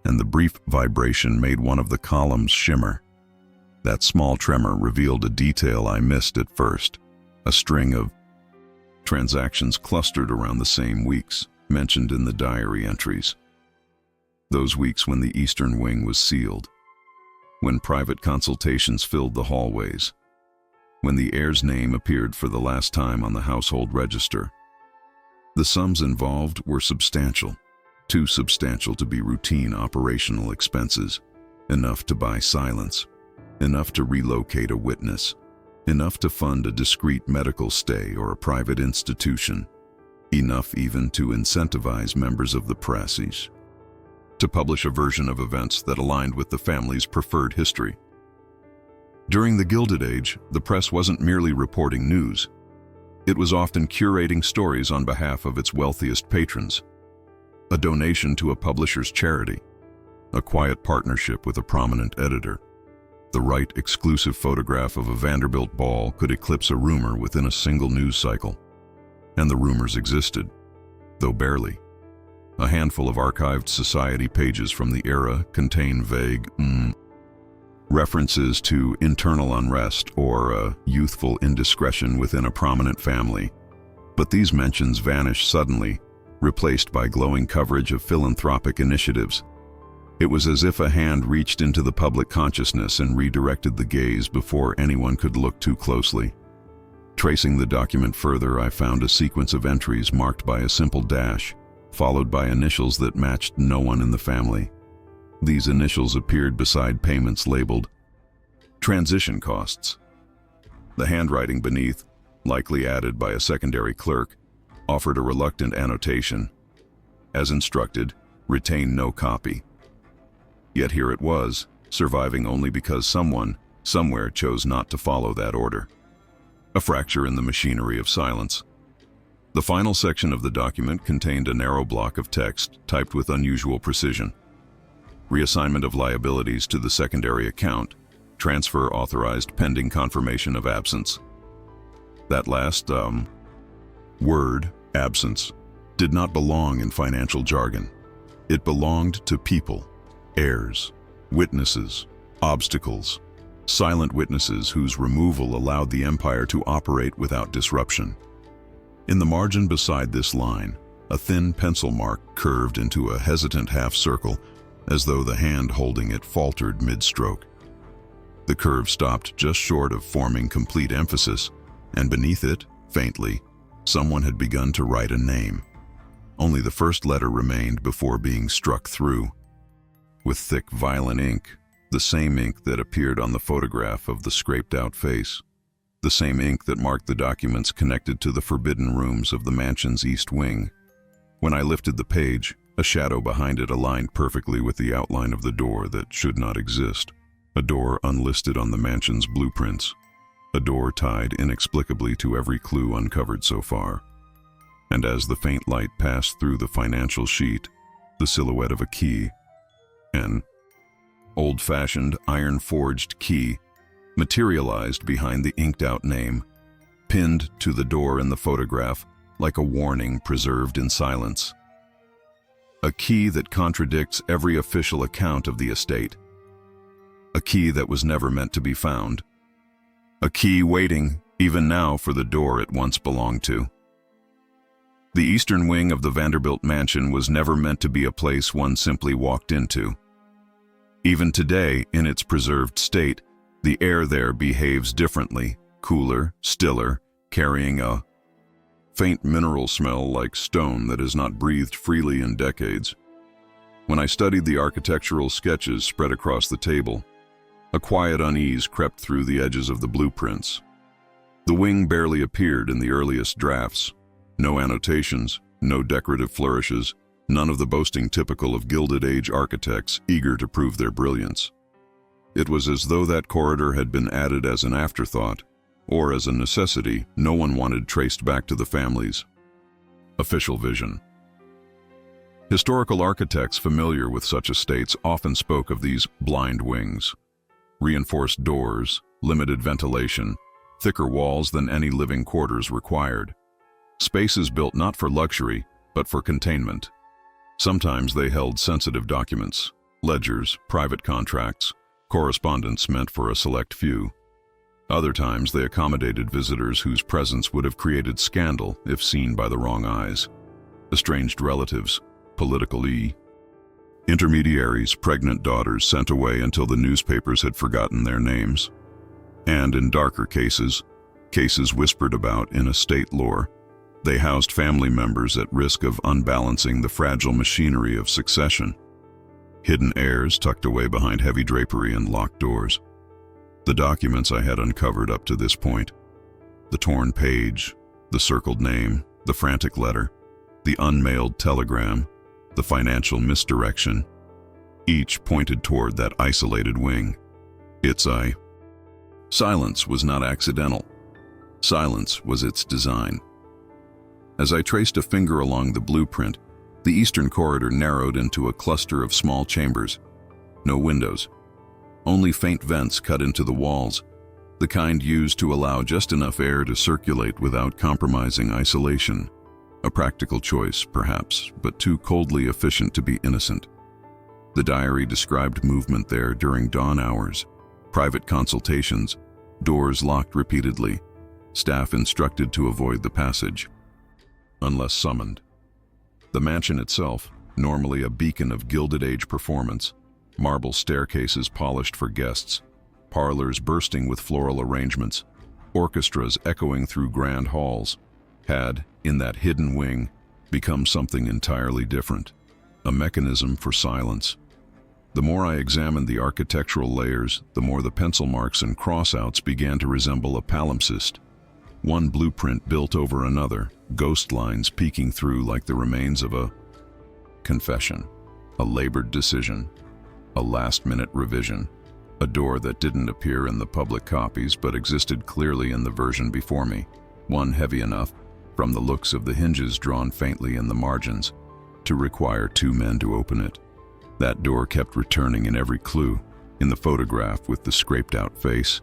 and the brief vibration made one of the columns shimmer. That small tremor revealed a detail I missed at first, a string of transactions clustered around the same weeks mentioned in the diary entries. Those weeks when the eastern wing was sealed, when private consultations filled the hallways, when the heir's name appeared for the last time on the household register. The sums involved were substantial, too substantial to be routine operational expenses, enough to buy silence, enough to relocate a witness, enough to fund a discreet medical stay or a private institution, enough even to incentivize members of the press to publish a version of events that aligned with the family's preferred history. During the Gilded Age, the press wasn't merely reporting news. It was often curating stories on behalf of its wealthiest patrons. A donation to a publisher's charity, a quiet partnership with a prominent editor. The right exclusive photograph of a Vanderbilt ball could eclipse a rumor within a single news cycle. And the rumors existed, though barely. A handful of archived society pages from the era contain vague references to internal unrest or a youthful indiscretion within a prominent family. But these mentions vanish suddenly, replaced by glowing coverage of philanthropic initiatives. It was as if a hand reached into the public consciousness and redirected the gaze before anyone could look too closely. Tracing the document further, I found a sequence of entries marked by a simple dash, followed by initials that matched no one in the family. These initials appeared beside payments labeled transition costs. The handwriting beneath, likely added by a secondary clerk, offered a reluctant annotation. As instructed, retain no copy. Yet here it was, surviving only because someone, somewhere chose not to follow that order. A fracture in the machinery of silence. The final section of the document contained a narrow block of text typed with unusual precision. Reassignment of liabilities to the secondary account, transfer authorized pending confirmation of absence. That last, word, absence, did not belong in financial jargon. It belonged to people, heirs, witnesses, obstacles, silent witnesses whose removal allowed the empire to operate without disruption. In the margin beside this line, a thin pencil mark curved into a hesitant half-circle, as though the hand holding it faltered mid-stroke. The curve stopped just short of forming complete emphasis, and beneath it, faintly, someone had begun to write a name. Only the first letter remained before being struck through. With thick violet ink, the same ink that appeared on the photograph of the scraped-out face. The same ink that marked the documents connected to the forbidden rooms of the mansion's east wing. When I lifted the page, a shadow behind it aligned perfectly with the outline of the door that should not exist. A door unlisted on the mansion's blueprints. A door tied inexplicably to every clue uncovered so far. And as the faint light passed through the financial sheet, the silhouette of a key, an old-fashioned, iron-forged key, materialized behind the inked-out name, pinned to the door in the photograph like a warning preserved in silence. A key that contradicts every official account of the estate. A key that was never meant to be found. A key waiting, even now, for the door it once belonged to. The eastern wing of the Vanderbilt mansion was never meant to be a place one simply walked into. Even today, in its preserved state, the air there behaves differently, cooler, stiller, carrying a faint mineral smell like stone that has not breathed freely in decades. When I studied the architectural sketches spread across the table, a quiet unease crept through the edges of the blueprints. The wing barely appeared in the earliest drafts. No annotations, no decorative flourishes, none of the boasting typical of Gilded Age architects eager to prove their brilliance. It was as though that corridor had been added as an afterthought, or as a necessity no one wanted traced back to the family's official vision. Historical architects familiar with such estates often spoke of these blind wings. Reinforced doors, limited ventilation, thicker walls than any living quarters required. Spaces built not for luxury, but for containment. Sometimes they held sensitive documents, ledgers, private contracts, correspondence meant for a select few. Other times they accommodated visitors whose presence would have created scandal if seen by the wrong eyes. Estranged relatives, political intermediaries, pregnant daughters sent away until the newspapers had forgotten their names. And in darker cases whispered about in estate lore, they housed family members at risk of unbalancing the fragile machinery of succession. Hidden heirs tucked away behind heavy drapery and locked doors. The documents I had uncovered up to this point, the torn page, the circled name, the frantic letter, the unmailed telegram, the financial misdirection, each pointed toward that isolated wing. Silence was not accidental. Silence was its design. As I traced a finger along the blueprint, the eastern corridor narrowed into a cluster of small chambers. No windows. Only faint vents cut into the walls, the kind used to allow just enough air to circulate without compromising isolation. A practical choice, perhaps, but too coldly efficient to be innocent. The diary described movement there during dawn hours, private consultations, doors locked repeatedly, staff instructed to avoid the passage, unless summoned. The mansion itself, normally a beacon of Gilded Age performance, marble staircases polished for guests, parlors bursting with floral arrangements, orchestras echoing through grand halls, had, in that hidden wing, become something entirely different, a mechanism for silence. The more I examined the architectural layers, the more the pencil marks and crossouts began to resemble a palimpsest. One blueprint built over another, ghost lines peeking through like the remains of a confession, a labored decision, a last-minute revision, a door that didn't appear in the public copies but existed clearly in the version before me, one heavy enough, from the looks of the hinges drawn faintly in the margins, to require two men to open it. That door kept returning in every clue, in the photograph with the scraped-out face,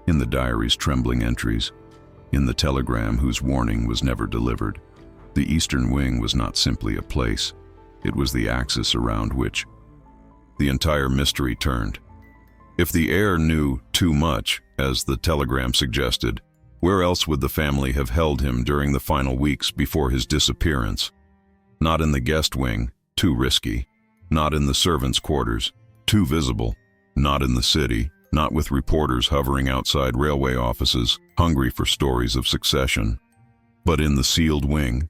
in the diary's trembling entries, in the telegram whose warning was never delivered. The eastern wing was not simply a place, it was the axis around which the entire mystery turned. If the heir knew too much, as the telegram suggested, where else would the family have held him during the final weeks before his disappearance? Not in the guest wing, too risky. Not in the servants' quarters, too visible. Not in the city, not with reporters hovering outside railway offices, hungry for stories of succession. But in the sealed wing,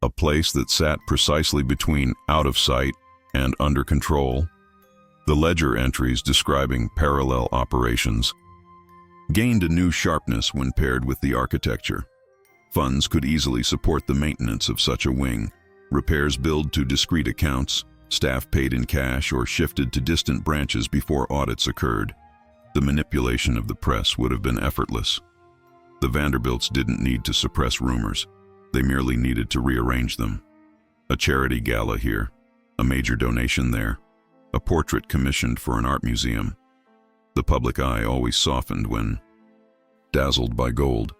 a place that sat precisely between out of sight and under control. The ledger entries describing parallel operations gained a new sharpness when paired with the architecture. Funds could easily support the maintenance of such a wing, repairs billed to discrete accounts, staff paid in cash or shifted to distant branches before audits occurred. The manipulation of the press would have been effortless. The Vanderbilts didn't need to suppress rumors, they merely needed to rearrange them. A charity gala here, a major donation there, a portrait commissioned for an art museum. The public eye always softened when dazzled by gold.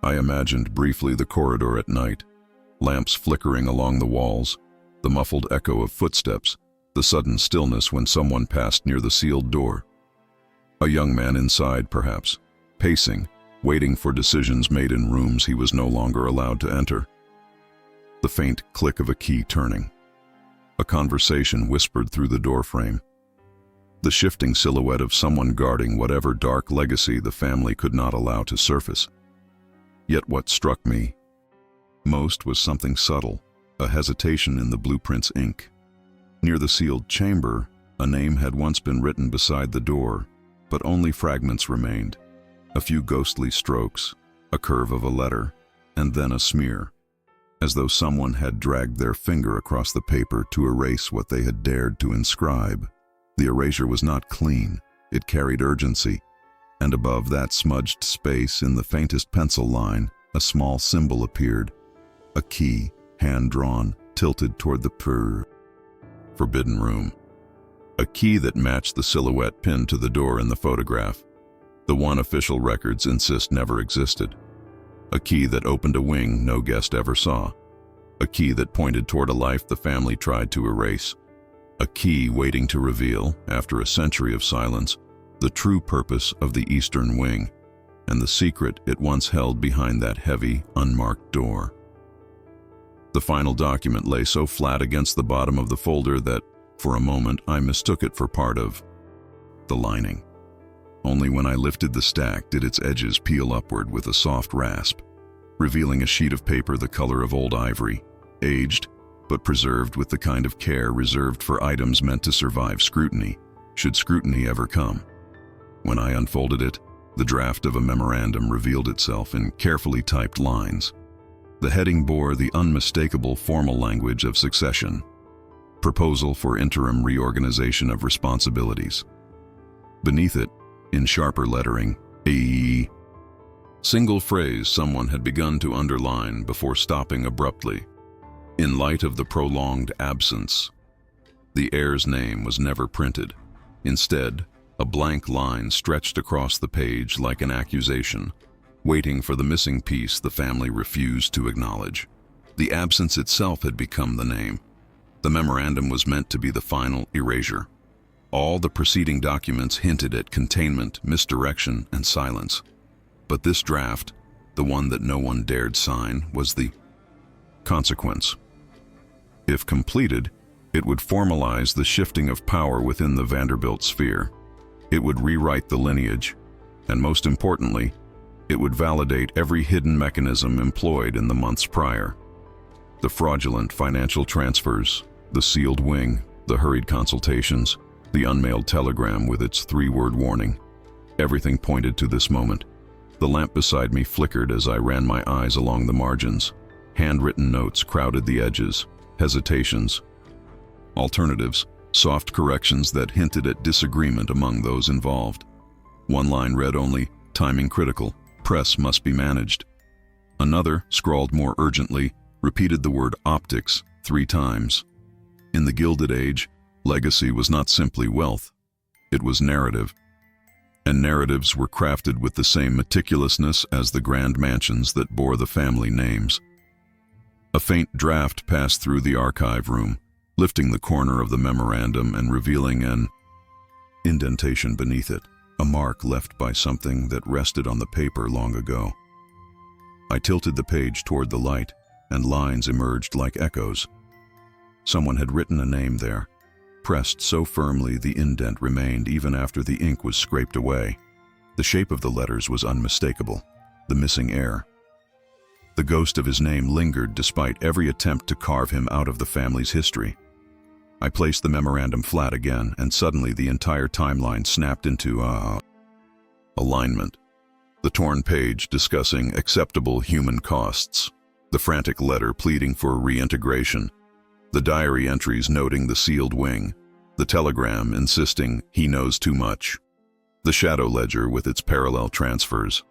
I imagined briefly the corridor at night, lamps flickering along the walls, the muffled echo of footsteps, the sudden stillness when someone passed near the sealed door. A young man inside, perhaps, pacing, waiting for decisions made in rooms he was no longer allowed to enter. The faint click of a key turning. A conversation whispered through the doorframe. The shifting silhouette of someone guarding whatever dark legacy the family could not allow to surface. Yet what struck me most was something subtle, a hesitation in the blueprint's ink. Near the sealed chamber, a name had once been written beside the door, but only fragments remained. A few ghostly strokes, a curve of a letter, and then a smear, as though someone had dragged their finger across the paper to erase what they had dared to inscribe. The erasure was not clean, it carried urgency, and above that smudged space in the faintest pencil line, a small symbol appeared, a key, hand-drawn, tilted toward the forbidden room. A key that matched the silhouette pinned to the door in the photograph, the one official records insist never existed. A key that opened a wing no guest ever saw. A key that pointed toward a life the family tried to erase. a key waiting to reveal, after a century of silence, the true purpose of the Eastern Wing and the secret it once held behind that heavy, unmarked door. The final document lay so flat against the bottom of the folder that, for a moment, I mistook it for part of the lining. Only when I lifted the stack did its edges peel upward with a soft rasp, revealing a sheet of paper the color of old ivory, aged, but preserved with the kind of care reserved for items meant to survive scrutiny, should scrutiny ever come. When I unfolded it, the draft of a memorandum revealed itself in carefully typed lines. The heading bore the unmistakable formal language of succession: proposal for interim reorganization of responsibilities. Beneath it, in sharper lettering, a single phrase someone had begun to underline before stopping abruptly. In light of the prolonged absence, the heir's name was never printed. Instead, a blank line stretched across the page like an accusation, waiting for the missing piece the family refused to acknowledge. The absence itself had become the name. The memorandum was meant to be the final erasure. All the preceding documents hinted at containment, misdirection, and silence. But this draft, the one that no one dared sign, was the consequence. If completed, it would formalize the shifting of power within the Vanderbilt sphere. It would rewrite the lineage, and most importantly, it would validate every hidden mechanism employed in the months prior. The fraudulent financial transfers, the sealed wing, the hurried consultations, the unmailed telegram with its 3-word warning. Everything pointed to this moment. The lamp beside me flickered as I ran my eyes along the margins. Handwritten notes crowded the edges, hesitations, alternatives, soft corrections that hinted at disagreement among those involved. One line read only, "Timing critical, press must be managed." Another, scrawled more urgently, repeated the word optics 3 times. In the Gilded Age, legacy was not simply wealth, it was narrative. And narratives were crafted with the same meticulousness as the grand mansions that bore the family names. A faint draft passed through the archive room, lifting the corner of the memorandum and revealing an indentation beneath it, a mark left by something that rested on the paper long ago. I tilted the page toward the light, and lines emerged like echoes. Someone had written a name there, pressed so firmly the indent remained even after the ink was scraped away. The shape of the letters was unmistakable, the missing heir. The ghost of his name lingered despite every attempt to carve him out of the family's history. I placed the memorandum flat again, and suddenly the entire timeline snapped into alignment. The torn page discussing acceptable human costs, the frantic letter pleading for reintegration, the diary entries noting the sealed wing, the telegram insisting he knows too much, the shadow ledger with its parallel transfers.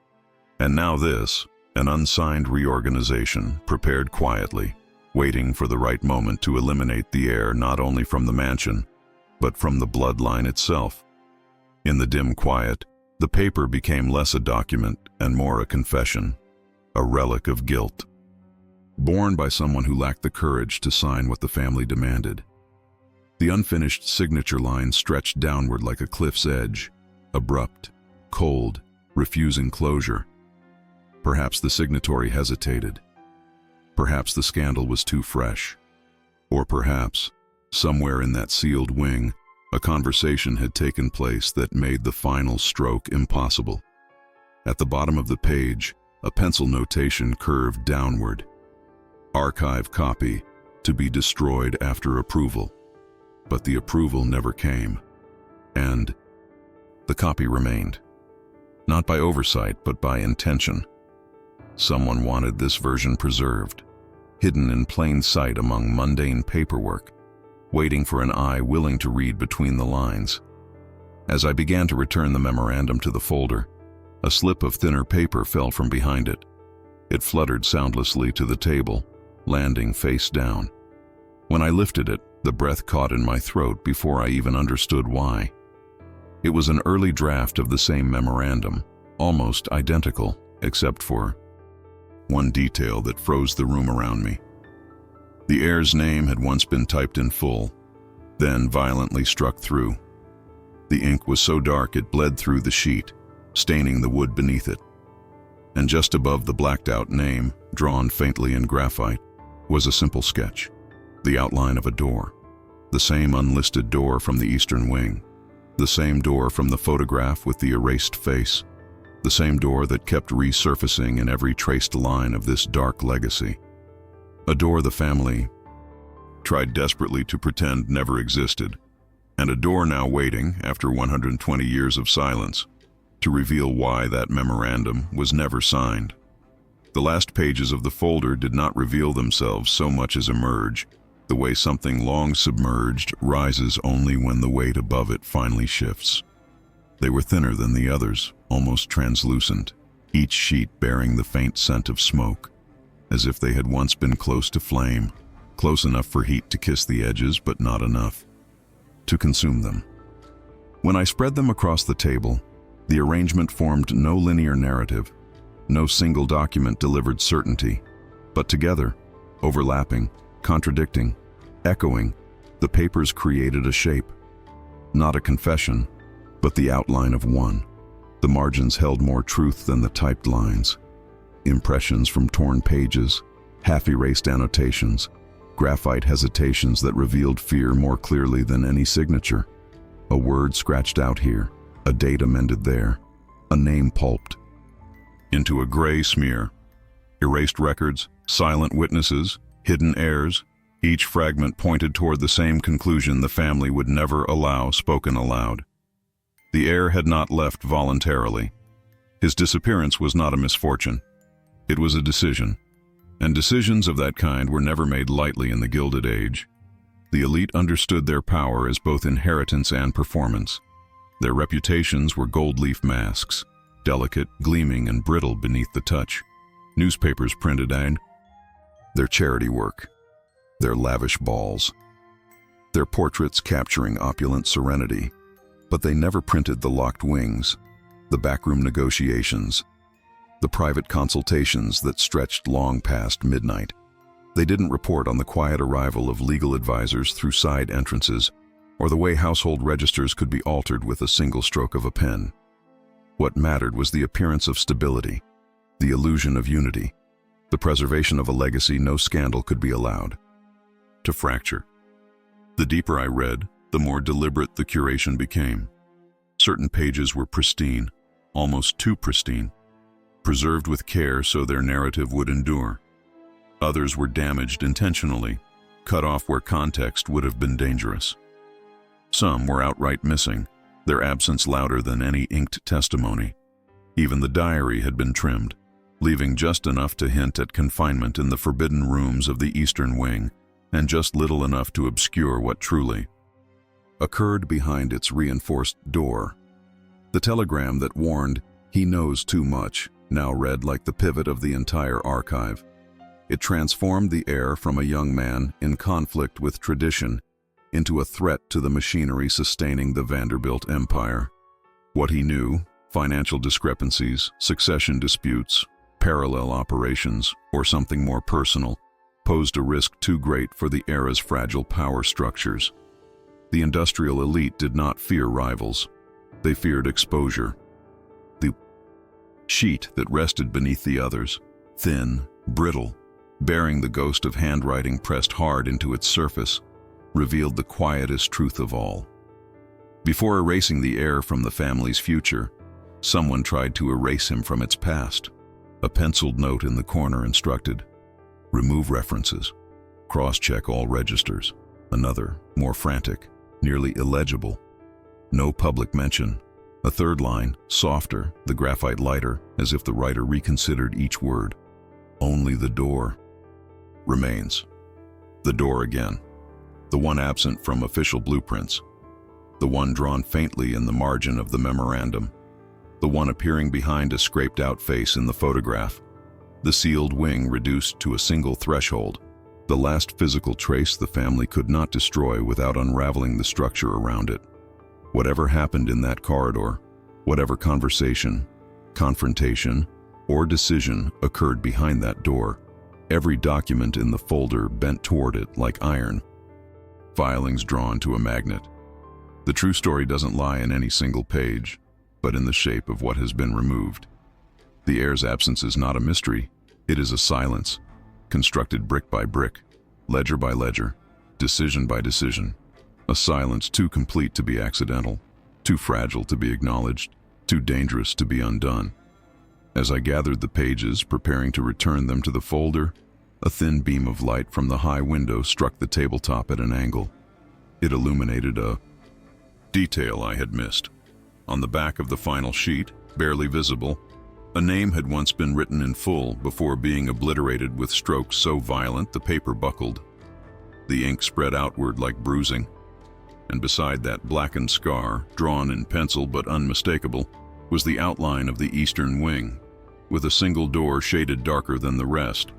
And now this, an unsigned reorganization prepared quietly, waiting for the right moment to eliminate the heir not only from the mansion, but from the bloodline itself. In the dim quiet, the paper became less a document and more a confession, a relic of guilt, born by someone who lacked the courage to sign what the family demanded. The unfinished signature line stretched downward like a cliff's edge, abrupt, cold, refusing closure. Perhaps the signatory hesitated. Perhaps the scandal was too fresh. Or perhaps, somewhere in that sealed wing, a conversation had taken place that made the final stroke impossible. At the bottom of the page, a pencil notation curved downward. Archive copy, to be destroyed after approval. But the approval never came. And the copy remained. Not by oversight, but by intention. Someone wanted this version preserved, hidden in plain sight among mundane paperwork, waiting for an eye willing to read between the lines. As I began to return the memorandum to the folder, a slip of thinner paper fell from behind it. It fluttered soundlessly to the table, landing face down. When I lifted it, the breath caught in my throat before I even understood why. It was an early draft of the same memorandum, almost identical, except for one detail that froze the room around me. The heir's name had once been typed in full, then violently struck through. The ink was so dark it bled through the sheet, staining the wood beneath it. And just above the blacked-out name, drawn faintly in graphite, was a simple sketch, the outline of a door. The same unlisted door from the eastern wing, the same door from the photograph with the erased face, the same door that kept resurfacing in every traced line of this dark legacy. A door the family tried desperately to pretend never existed, and a door now waiting, after 120 years of silence, to reveal why that memorandum was never signed. The last pages of the folder did not reveal themselves so much as emerge, the way something long submerged rises only when the weight above it finally shifts. They were thinner than the others, almost translucent, each sheet bearing the faint scent of smoke, as if they had once been close to flame, close enough for heat to kiss the edges, but not enough to consume them. When I spread them across the table, the arrangement formed no linear narrative, no single document delivered certainty, but together, overlapping, contradicting, echoing, the papers created a shape. Not a confession, but the outline of one. The margins held more truth than the typed lines. Impressions from torn pages, half-erased annotations, graphite hesitations that revealed fear more clearly than any signature. A word scratched out here, a date amended there, a name pulped into a gray smear. Erased records, silent witnesses, hidden heirs, each fragment pointed toward the same conclusion the family would never allow spoken aloud. The heir had not left voluntarily. His disappearance was not a misfortune. It was a decision, and decisions of that kind were never made lightly in the Gilded Age. The elite understood their power as both inheritance and performance. Their reputations were gold-leaf masks, delicate, gleaming, and brittle beneath the touch. Newspapers printed their charity work, their lavish balls, their portraits capturing opulent serenity, but they never printed the locked wings, the backroom negotiations, the private consultations that stretched long past midnight. They didn't report on the quiet arrival of legal advisors through side entrances, or the way household registers could be altered with a single stroke of a pen. What mattered was the appearance of stability, the illusion of unity, the preservation of a legacy no scandal could be allowed to fracture. The deeper I read, the more deliberate the curation became. Certain pages were pristine, almost too pristine, preserved with care so their narrative would endure. Others were damaged intentionally, cut off where context would have been dangerous. Some were outright missing, their absence louder than any inked testimony. Even the diary had been trimmed, leaving just enough to hint at confinement in the forbidden rooms of the Eastern Wing, and just little enough to obscure what truly occurred behind its reinforced door. The telegram that warned, "He knows too much," now read like the pivot of the entire archive. It transformed the heir from a young man in conflict with tradition into a threat to the machinery sustaining the Vanderbilt empire. What he knew, financial discrepancies, succession disputes, parallel operations, or something more personal, posed a risk too great for the era's fragile power structures. The industrial elite did not fear rivals. They feared exposure. The sheet that rested beneath the others, thin, brittle, bearing the ghost of handwriting pressed hard into its surface, revealed the quietest truth of all. Before erasing the heir from the family's future, someone tried to erase him from its past. A penciled note in the corner instructed, "Remove references. Cross-check all registers." Another, more frantic, nearly illegible. "No public mention." A third line, softer, the graphite lighter, as if the writer reconsidered each word. "Only the door remains." The door again. The one absent from official blueprints. The one drawn faintly in the margin of the memorandum. The one appearing behind a scraped-out face in the photograph. The sealed wing reduced to a single threshold, the last physical trace the family could not destroy without unraveling the structure around it. Whatever happened in that corridor, whatever conversation, confrontation, or decision occurred behind that door, every document in the folder bent toward it like iron. filings drawn to a magnet. The true story doesn't lie in any single page, but in the shape of what has been removed. The heir's absence is not a mystery, it is a silence, constructed brick by brick, ledger by ledger, decision by decision. A silence too complete to be accidental, too fragile to be acknowledged, too dangerous to be undone. As I gathered the pages, preparing to return them to the folder, a thin beam of light from the high window struck the tabletop at an angle. It illuminated a detail I had missed. On the back of the final sheet, barely visible, a name had once been written in full before being obliterated with strokes so violent the paper buckled. The ink spread outward like bruising, and beside that blackened scar, drawn in pencil but unmistakable, was the outline of the eastern wing, with a single door shaded darker than the rest.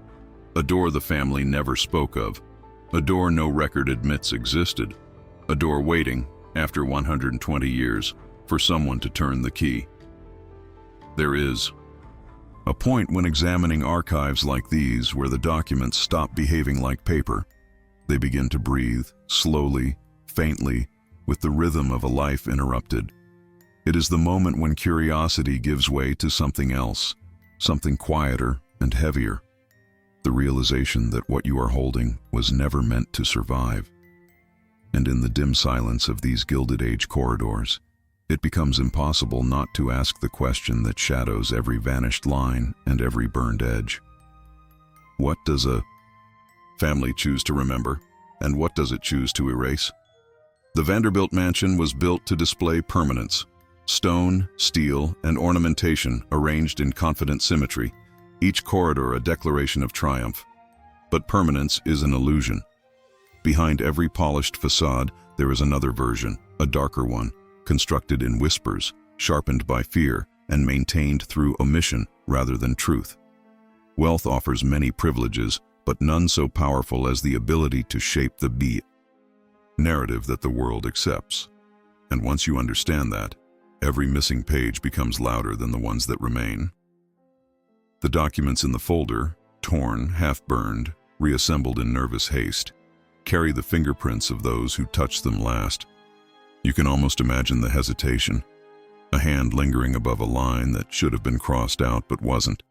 A door the family never spoke of, a door no record admits existed, a door waiting, after 120 years, for someone to turn the key. There is a point when examining archives like these where the documents stop behaving like paper. They begin to breathe, slowly, faintly, with the rhythm of a life interrupted. It is the moment when curiosity gives way to something else, something quieter and heavier. The realization that what you are holding was never meant to survive. And in the dim silence of these Gilded Age corridors, it becomes impossible not to ask the question that shadows every vanished line and every burned edge. What does a family choose to remember, and what does it choose to erase? The Vanderbilt mansion was built to display permanence. Stone, steel, and ornamentation arranged in confident symmetry, each corridor a declaration of triumph. But permanence is an illusion. Behind every polished facade, there is another version, a darker one, constructed in whispers, sharpened by fear, and maintained through omission rather than truth. Wealth offers many privileges, but none so powerful as the ability to shape the narrative that the world accepts. And once you understand that, every missing page becomes louder than the ones that remain. The documents in the folder, torn, half-burned, reassembled in nervous haste, carry the fingerprints of those who touched them last. You can almost imagine the hesitation, a hand lingering above a line that should have been crossed out but wasn't,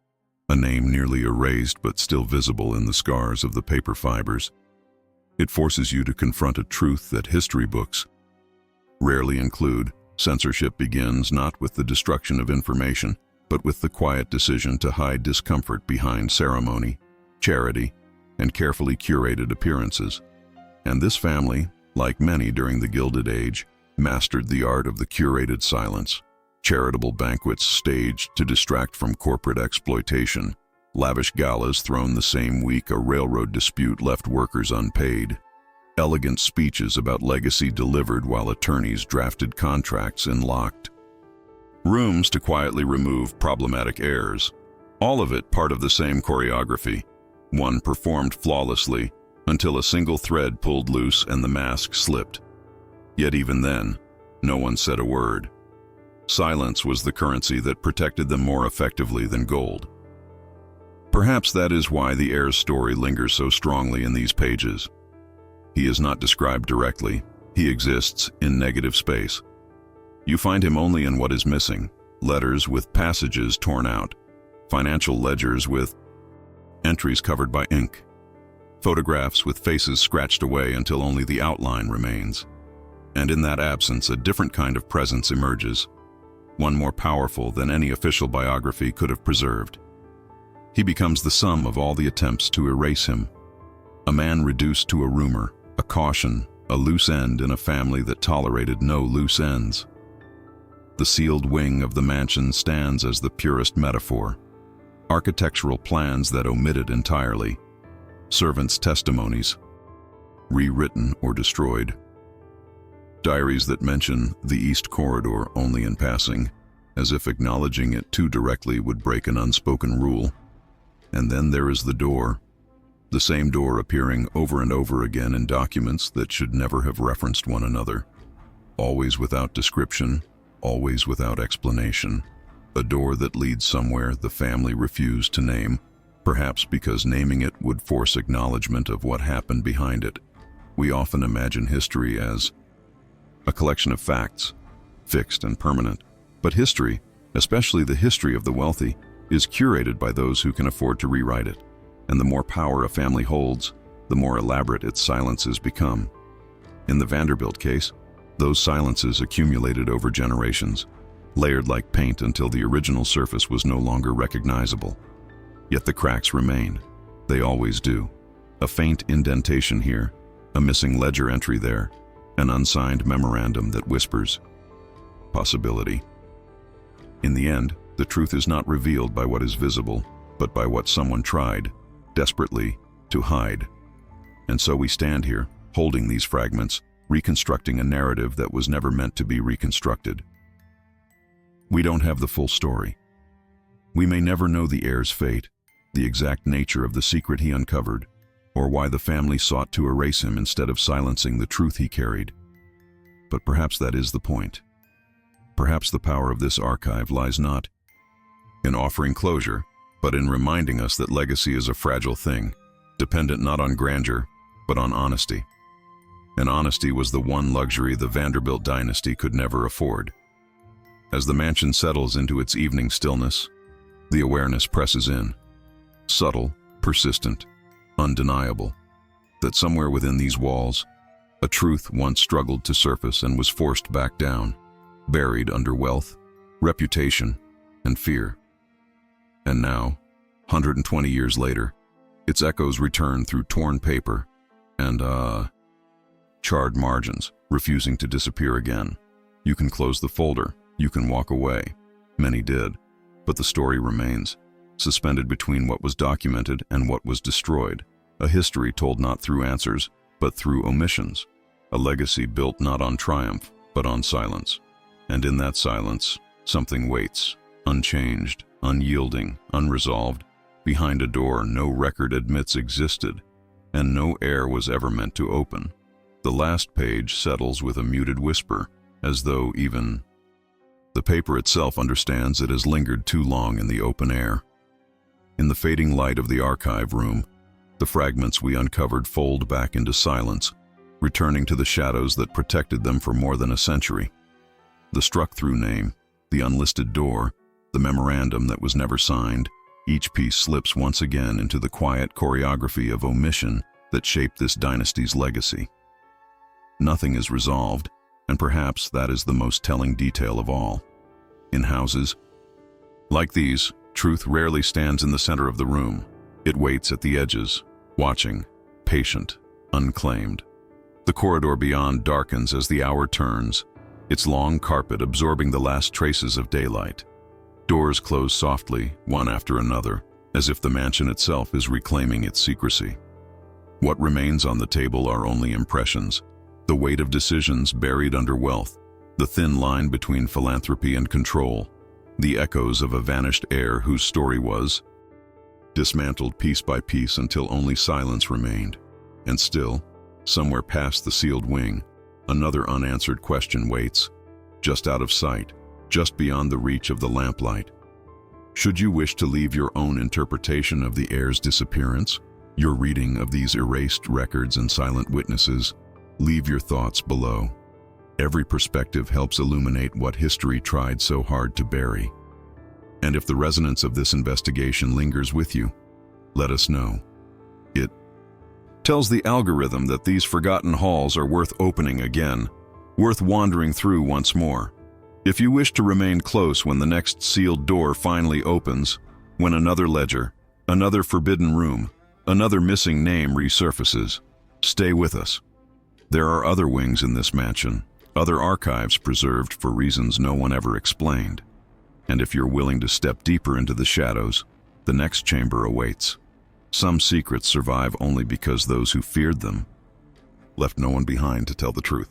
a name nearly erased but still visible in the scars of the paper fibers. It forces you to confront a truth that history books rarely include. Censorship begins not with the destruction of information, but with the quiet decision to hide discomfort behind ceremony, charity, and carefully curated appearances. And this family, like many during the Gilded Age, mastered the art of the curated silence. Charitable banquets staged to distract from corporate exploitation, lavish galas thrown the same week a railroad dispute left workers unpaid, elegant speeches about legacy delivered while attorneys drafted contracts in locked rooms to quietly remove problematic heirs. All of it part of the same choreography, one performed flawlessly until a single thread pulled loose and the mask slipped. Yet even then, no one said a word. Silence was the currency that protected them more effectively than gold. Perhaps that is why the heir's story lingers so strongly in these pages. He is not described directly, he exists in negative space. You find him only in what is missing, letters with passages torn out, financial ledgers with entries covered by ink, photographs with faces scratched away until only the outline remains. And in that absence, a different kind of presence emerges, one more powerful than any official biography could have preserved. He becomes the sum of all the attempts to erase him, a man reduced to a rumor, a caution, a loose end in a family that tolerated no loose ends. The sealed wing of the mansion stands as the purest metaphor. Architectural plans that omitted entirely, servants' testimonies, rewritten or destroyed. Diaries that mention the East Corridor only in passing, as if acknowledging it too directly would break an unspoken rule. And then there is the door, the same door appearing over and over again in documents that should never have referenced one another. Always without description, always without explanation. A door that leads somewhere the family refused to name, perhaps because naming it would force acknowledgement of what happened behind it. We often imagine history as a collection of facts, fixed and permanent. But history, especially the history of the wealthy, is curated by those who can afford to rewrite it. And the more power a family holds, the more elaborate its silences become. In the Vanderbilt case, those silences accumulated over generations, layered like paint until the original surface was no longer recognizable. Yet the cracks remain. They always do. A faint indentation here, a missing ledger entry there, an unsigned memorandum that whispers possibility. In the end, the truth is not revealed by what is visible, but by what someone tried, desperately, to hide. And so we stand here, holding these fragments, reconstructing a narrative that was never meant to be reconstructed. We don't have the full story. We may never know the heir's fate, the exact nature of the secret he uncovered, or why the family sought to erase him instead of silencing the truth he carried. But perhaps that is the point. Perhaps the power of this archive lies not in offering closure, but in reminding us that legacy is a fragile thing, dependent not on grandeur, but on honesty. And honesty was the one luxury the Vanderbilt dynasty could never afford. As the mansion settles into its evening stillness, the awareness presses in, subtle, persistent, undeniable, that somewhere within these walls, a truth once struggled to surface and was forced back down, buried under wealth, reputation, and fear. And now, 120 years later, its echoes return through torn paper and, charred margins, refusing to disappear again. You can close the folder, you can walk away. Many did, but the story remains, suspended between what was documented and what was destroyed. A history told not through answers, but through omissions. A legacy built not on triumph, but on silence. And in that silence, something waits, unchanged, unyielding, unresolved, behind a door no record admits existed, and no heir was ever meant to open. The last page settles with a muted whisper, as though even the paper itself understands it has lingered too long in the open air. In the fading light of the archive room, the fragments we uncovered fold back into silence, returning to the shadows that protected them for more than a century. The struck-through name, the unlisted door, the memorandum that was never signed, each piece slips once again into the quiet choreography of omission that shaped this dynasty's legacy. Nothing is resolved, and perhaps that is the most telling detail of all. In houses like these, truth rarely stands in the center of the room. It waits at the edges, watching, patient, unclaimed. The corridor beyond darkens as the hour turns, its long carpet absorbing the last traces of daylight. Doors close softly, one after another, as if the mansion itself is reclaiming its secrecy. What remains on the table are only impressions, the weight of decisions buried under wealth, the thin line between philanthropy and control, the echoes of a vanished heir whose story was dismantled piece by piece until only silence remained. And still, somewhere past the sealed wing, another unanswered question waits, just out of sight, just beyond the reach of the lamplight. Should you wish to leave your own interpretation of the heir's disappearance, your reading of these erased records and silent witnesses, leave your thoughts below. Every perspective helps illuminate what history tried so hard to bury. And if the resonance of this investigation lingers with you, let us know. It tells the algorithm that these forgotten halls are worth opening again, worth wandering through once more. If you wish to remain close when the next sealed door finally opens, when another ledger, another forbidden room, another missing name resurfaces, stay with us. There are other wings in this mansion, other archives preserved for reasons no one ever explained. And if you're willing to step deeper into the shadows, the next chamber awaits. Some secrets survive only because those who feared them left no one behind to tell the truth.